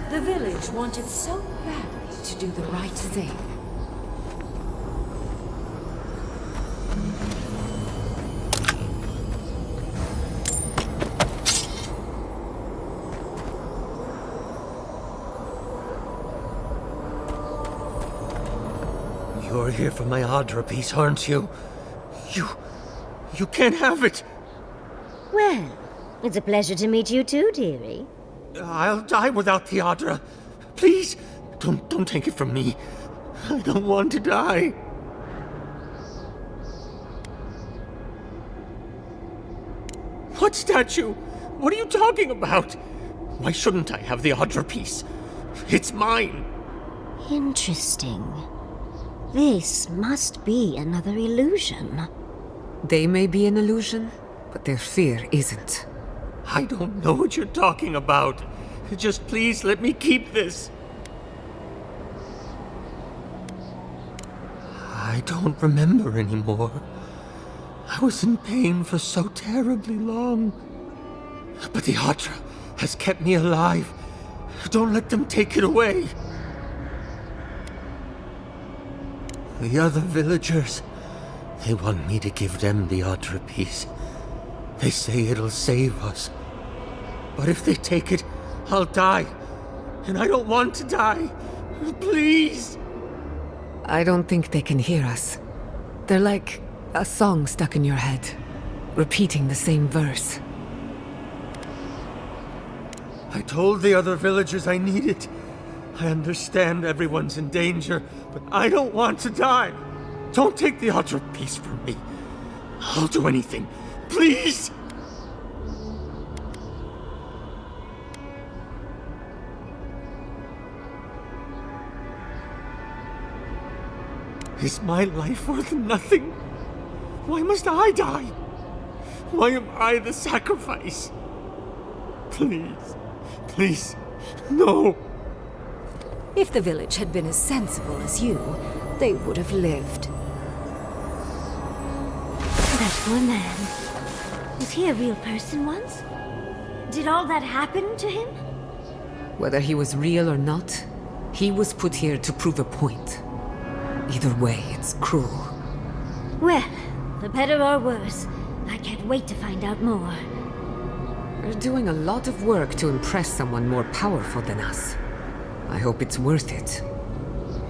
The village wanted so badly to do the right thing. You're here for my Adra piece, aren't you? You can't have it! Well, it's a pleasure to meet you too, dearie. I'll die without the Adra. Please, don't take it from me. I don't want to die. What statue? What are you talking about? Why shouldn't I have the Adra piece? It's mine. Interesting. This must be another illusion. They may be an illusion, but their fear isn't. I don't know what you're talking about. Just please let me keep this. I don't remember anymore. I was in pain for so terribly long. But the Adra has kept me alive. Don't let them take it away. The other villagers, They want me to give them the Audra piece. They say it'll save us. But if they take it, I'll die. And I don't want to die. Please! I don't think they can hear us. They're like a song stuck in your head, repeating the same verse. I told the other villagers I need it. I understand everyone's in danger, but I don't want to die. Don't take the Audra piece from me. I'll do anything. Please! Is my life worth nothing? Why must I die? Why am I the sacrifice? Please, please, no. If the village had been as sensible as you, they would have lived. That poor man. Was he a real person once? Did all that happen to him? Whether he was real or not, he was put here to prove a point. Either way, it's cruel. Well, for better or worse, I can't wait to find out more. We're doing a lot of work to impress someone more powerful than us. I hope it's worth it.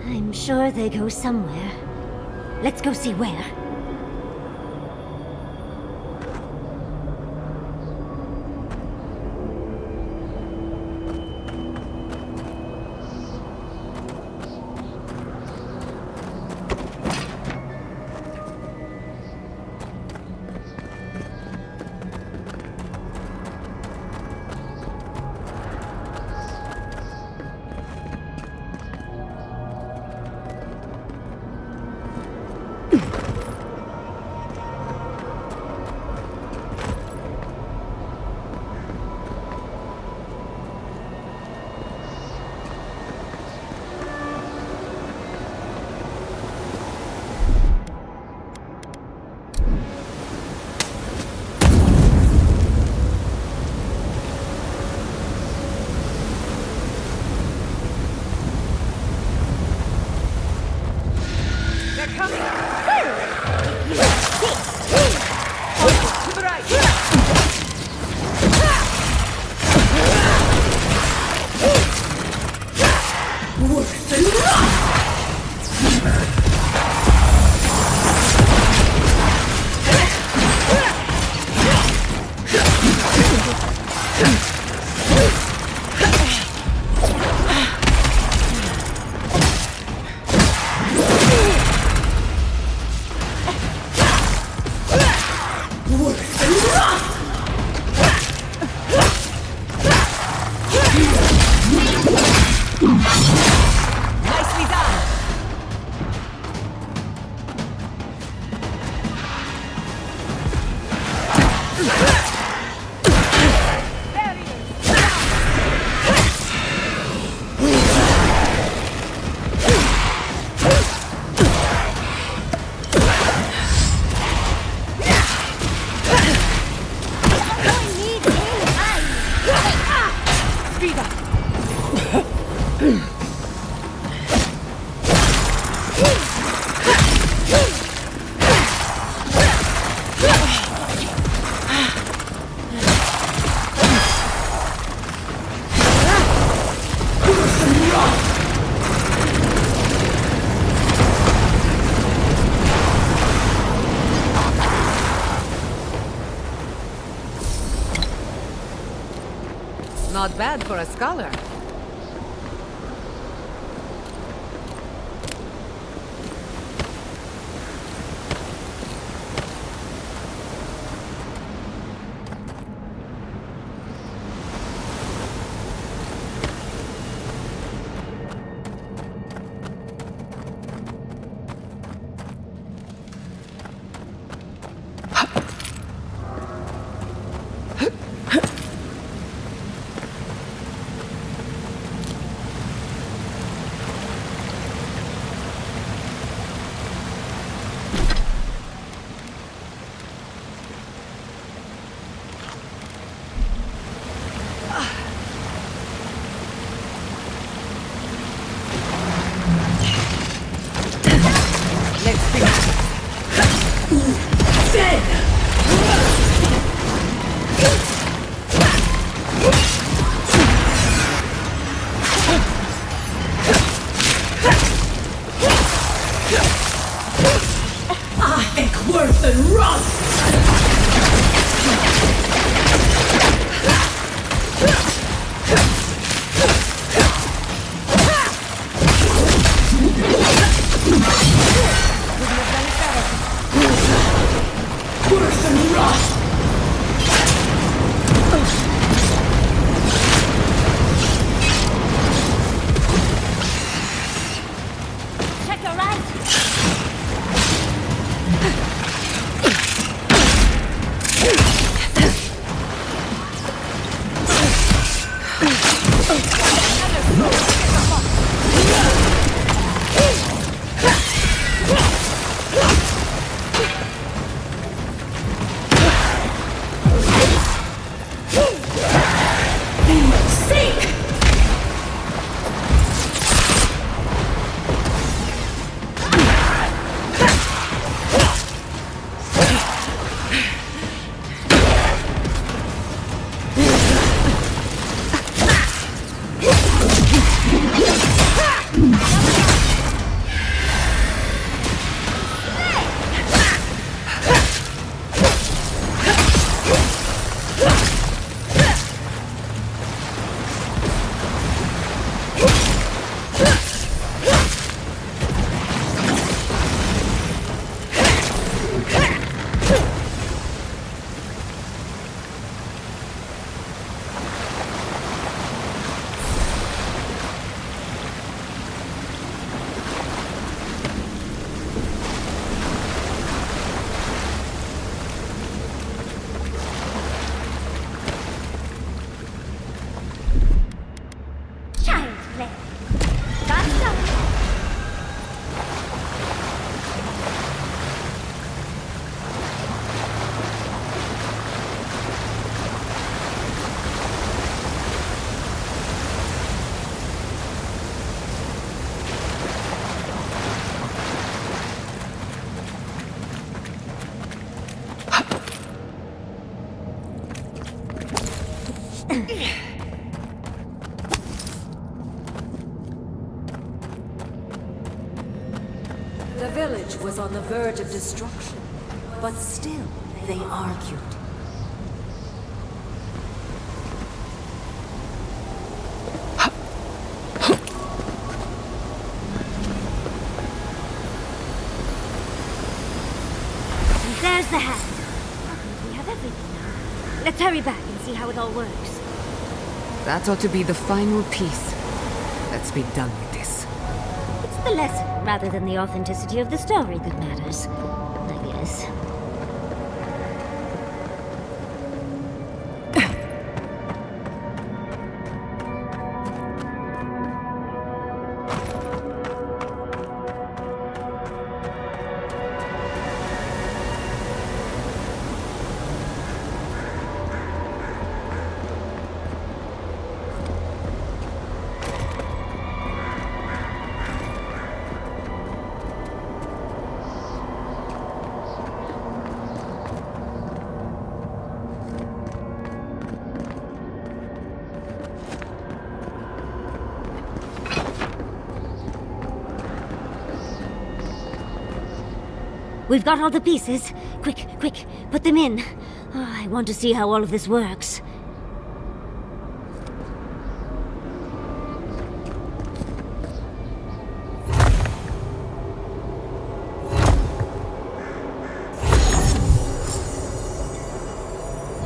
I'm sure they go somewhere. Let's go see where. Not bad for a scholar. The village was on the verge of destruction, but still they argued. And there's the hat. We have everything now. Let's hurry back and see how it all works. That ought to be the final piece. Let's be done with this. It's the lesson rather than the authenticity of the story that matters, I guess. We've got all the pieces. Quick, quick, put them in. Oh, I want to see how all of this works.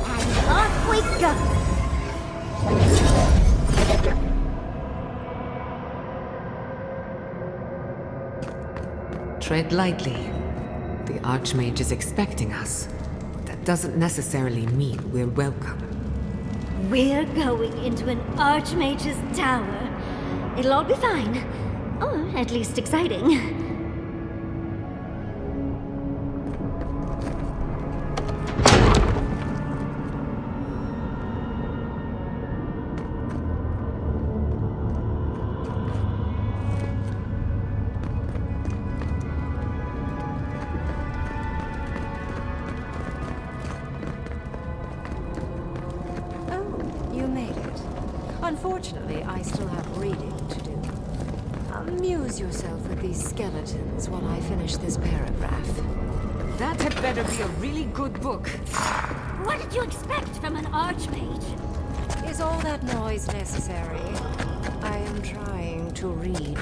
And off we go! Tread lightly. The Archmage is expecting us. That doesn't necessarily mean we're welcome. We're going into an Archmage's tower. It'll all be fine. Or at least exciting. Unfortunately, I still have reading to do. Amuse yourself with these skeletons while I finish this paragraph. That had better be a really good book. What did you expect from an Archmage? Is all that noise necessary? I am trying to read.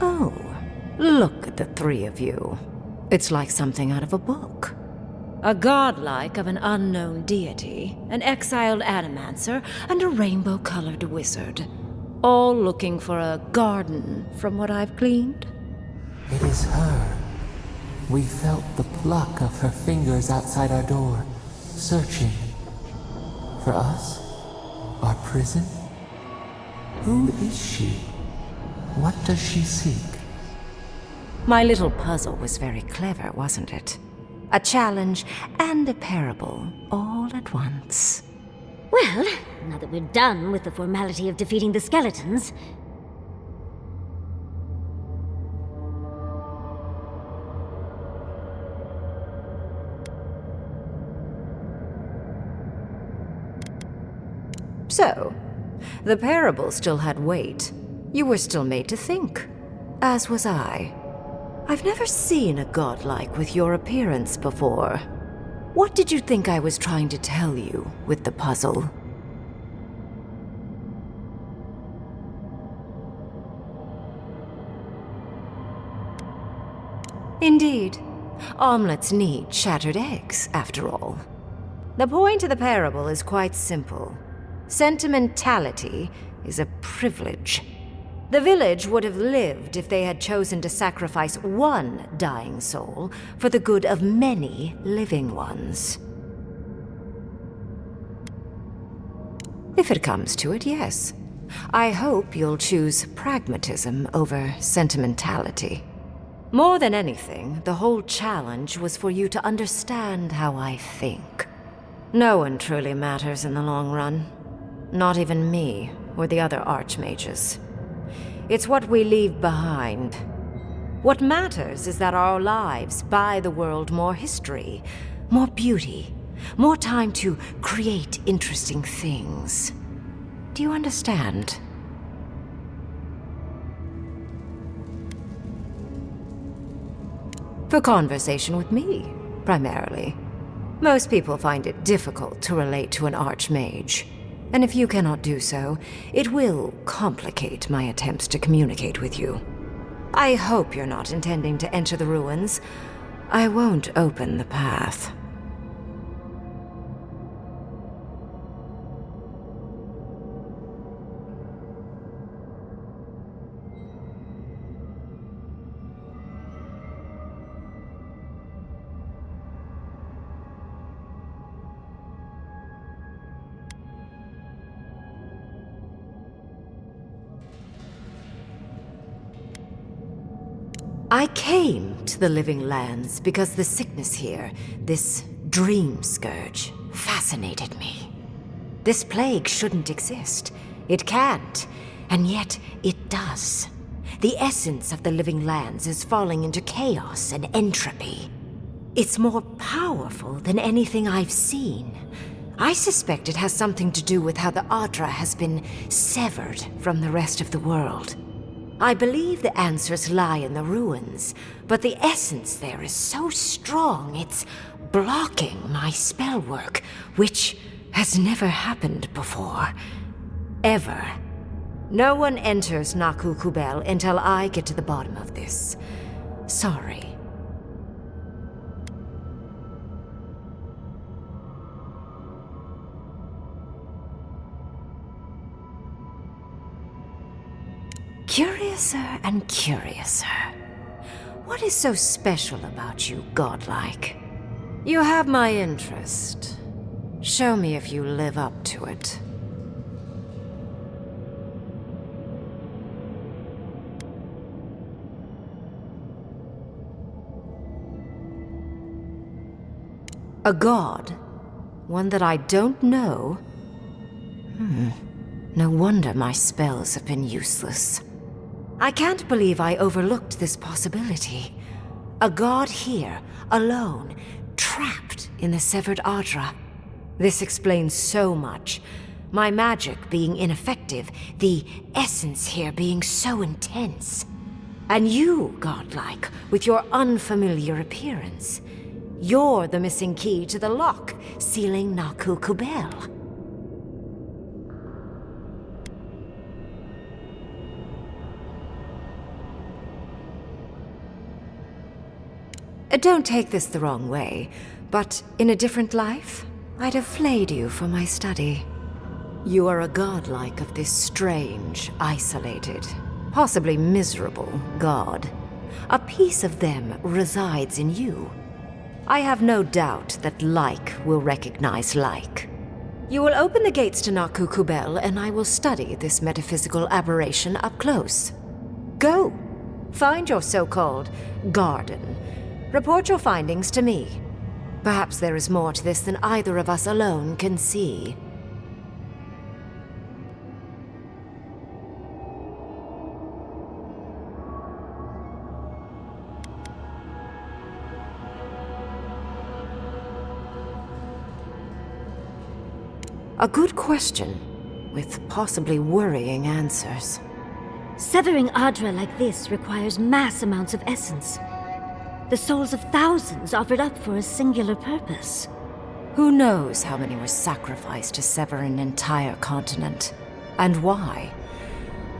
Oh, look at the three of you. It's like something out of a book. A godlike of an unknown deity, an exiled animancer, and a rainbow-colored wizard. All looking for a garden, from what I've gleaned. It is her. We felt the pluck of her fingers outside our door, searching. For us? Our prison? Who is she? What does she seek? My little puzzle was very clever, wasn't it? A challenge and a parable, all at once. Well, now that we're done with the formality of defeating the skeletons... So, the parable still had weight. You were still made to think, as was I. I've never seen a godlike with your appearance before. What did you think I was trying to tell you with the puzzle? Indeed. Omelets need shattered eggs, after all. The point of the parable is quite simple. Sentimentality is a privilege. The village would have lived if they had chosen to sacrifice one dying soul for the good of many living ones. If it comes to it, yes. I hope you'll choose pragmatism over sentimentality. More than anything, the whole challenge was for you to understand how I think. No one truly matters in the long run. Not even me or the other archmages. It's what we leave behind. What matters is that our lives buy the world more history, more beauty, more time to create interesting things. Do you understand? For conversation with me, primarily. Most people find it difficult to relate to an archmage. And if you cannot do so, it will complicate my attempts to communicate with you. I hope you're not intending to enter the ruins. I won't open the path. I came to the Living Lands because the sickness here, this dream scourge, fascinated me. This plague shouldn't exist. It can't, and yet it does. The essence of the Living Lands is falling into chaos and entropy. It's more powerful than anything I've seen. I suspect it has something to do with how the Adra has been severed from the rest of the world. I believe the answers lie in the ruins, but the essence there is so strong it's blocking my spell work, which has never happened before. Ever. No one enters Naku Kubel until I get to the bottom of this. Sorry. Curiouser and curiouser. What is so special about you, godlike? You have my interest. Show me if you live up to it. A god? One that I don't know? No wonder my spells have been useless. I can't believe I overlooked this possibility. A god here, alone, trapped in the severed Adra. This explains so much. My magic being ineffective, the essence here being so intense. And you, godlike, with your unfamiliar appearance. You're the missing key to the lock, sealing Naku Kubel. Don't take this the wrong way, but in a different life, I'd have flayed you for my study. You are a godlike of this strange, isolated, possibly miserable god. A piece of them resides in you. I have no doubt that like will recognize like. You will open the gates to Naku Kubel, and I will study this metaphysical aberration up close. Go! Find your so-called garden. Report your findings to me. Perhaps there is more to this than either of us alone can see. A good question, with possibly worrying answers. Severing Adra like this requires mass amounts of essence. The souls of thousands offered up for a singular purpose. Who knows how many were sacrificed to sever an entire continent? And why?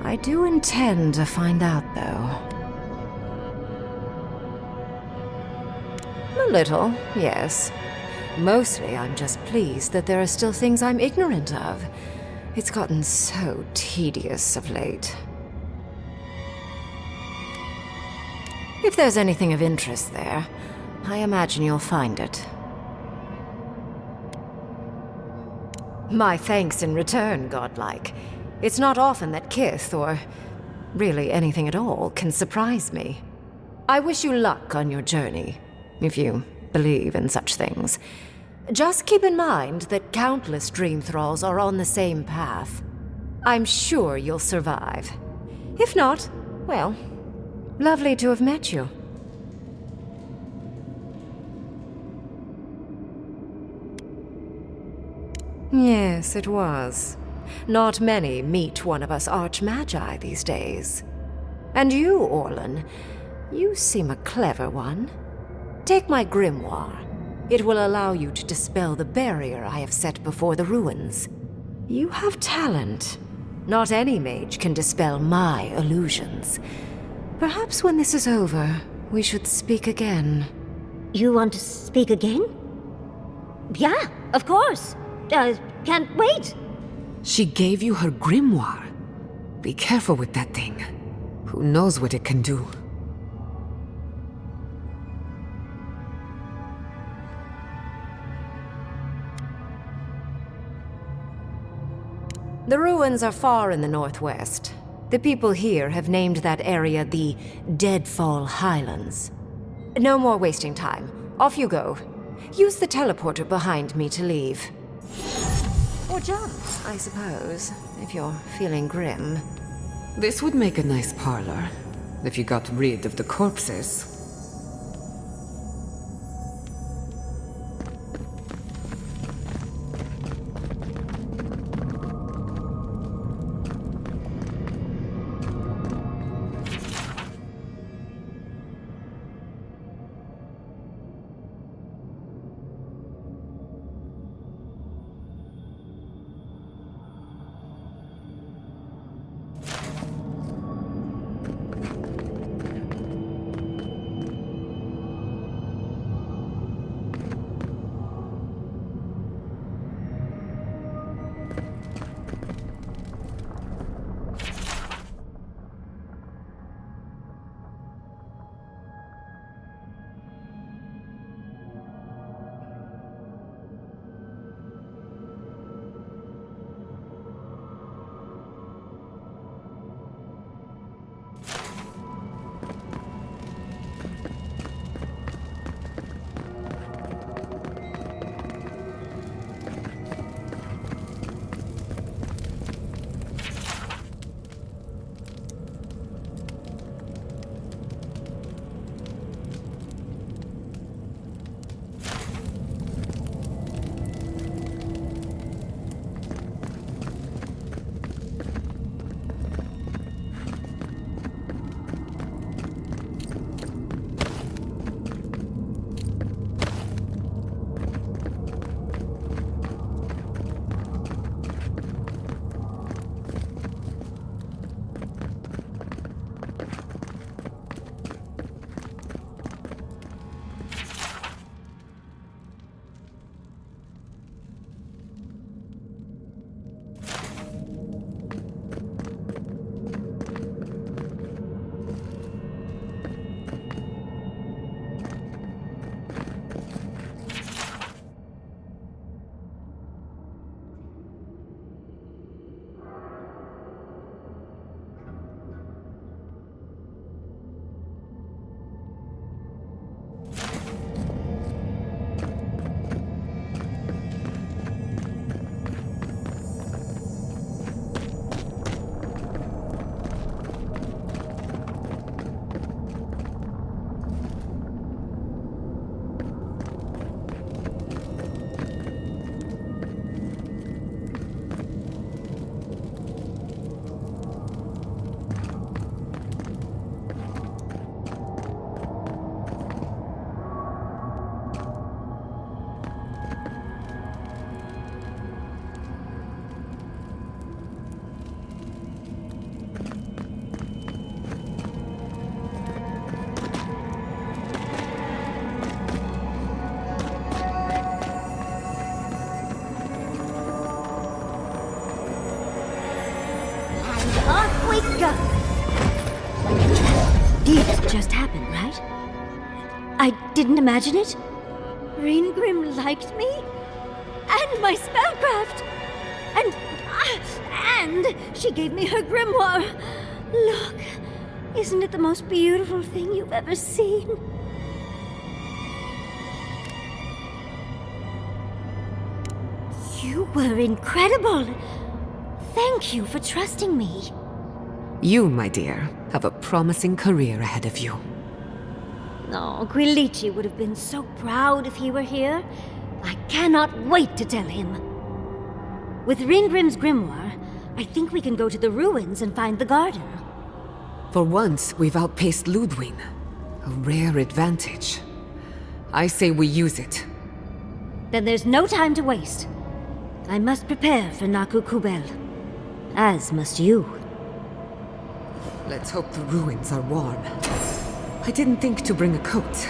I do intend to find out, though. A little, yes. Mostly I'm just pleased that there are still things I'm ignorant of. It's gotten so tedious of late. If there's anything of interest there, I imagine you'll find it. My thanks in return, godlike. It's not often that Kith, or really anything at all, can surprise me. I wish you luck on your journey, if you believe in such things. Just keep in mind that countless dream thralls are on the same path. I'm sure you'll survive. If not, well, lovely to have met you. Yes, it was. Not many meet one of us archmagi these days. And you, Orlan, you seem a clever one. Take my grimoire. It will allow you to dispel the barrier I have set before the ruins. You have talent. Not any mage can dispel my illusions. Perhaps when this is over, we should speak again. You want to speak again? Yeah, of course. Can't wait. She gave you her grimoire. Be careful with that thing. Who knows what it can do? The ruins are far in the northwest. The people here have named that area the Deadfall Highlands. No more wasting time. Off you go. Use the teleporter behind me to leave. Or jump, I suppose, if you're feeling grim. This would make a nice parlor, if you got rid of the corpses. did just happen, right? I didn't imagine it? Ryngrim liked me? And my spellcraft! And she gave me her grimoire! Look, isn't it the most beautiful thing you've ever seen? You were incredible! Thank you for trusting me. You, my dear, have a promising career ahead of you. Oh, Quilici would have been so proud if he were here. I cannot wait to tell him. With Ryngrim's grimoire, I think we can go to the ruins and find the garden. For once, we've outpaced Ludwig. A rare advantage. I say we use it. Then there's no time to waste. I must prepare for Naku Kubel. As must you. Let's hope the ruins are warm. I didn't think to bring a coat.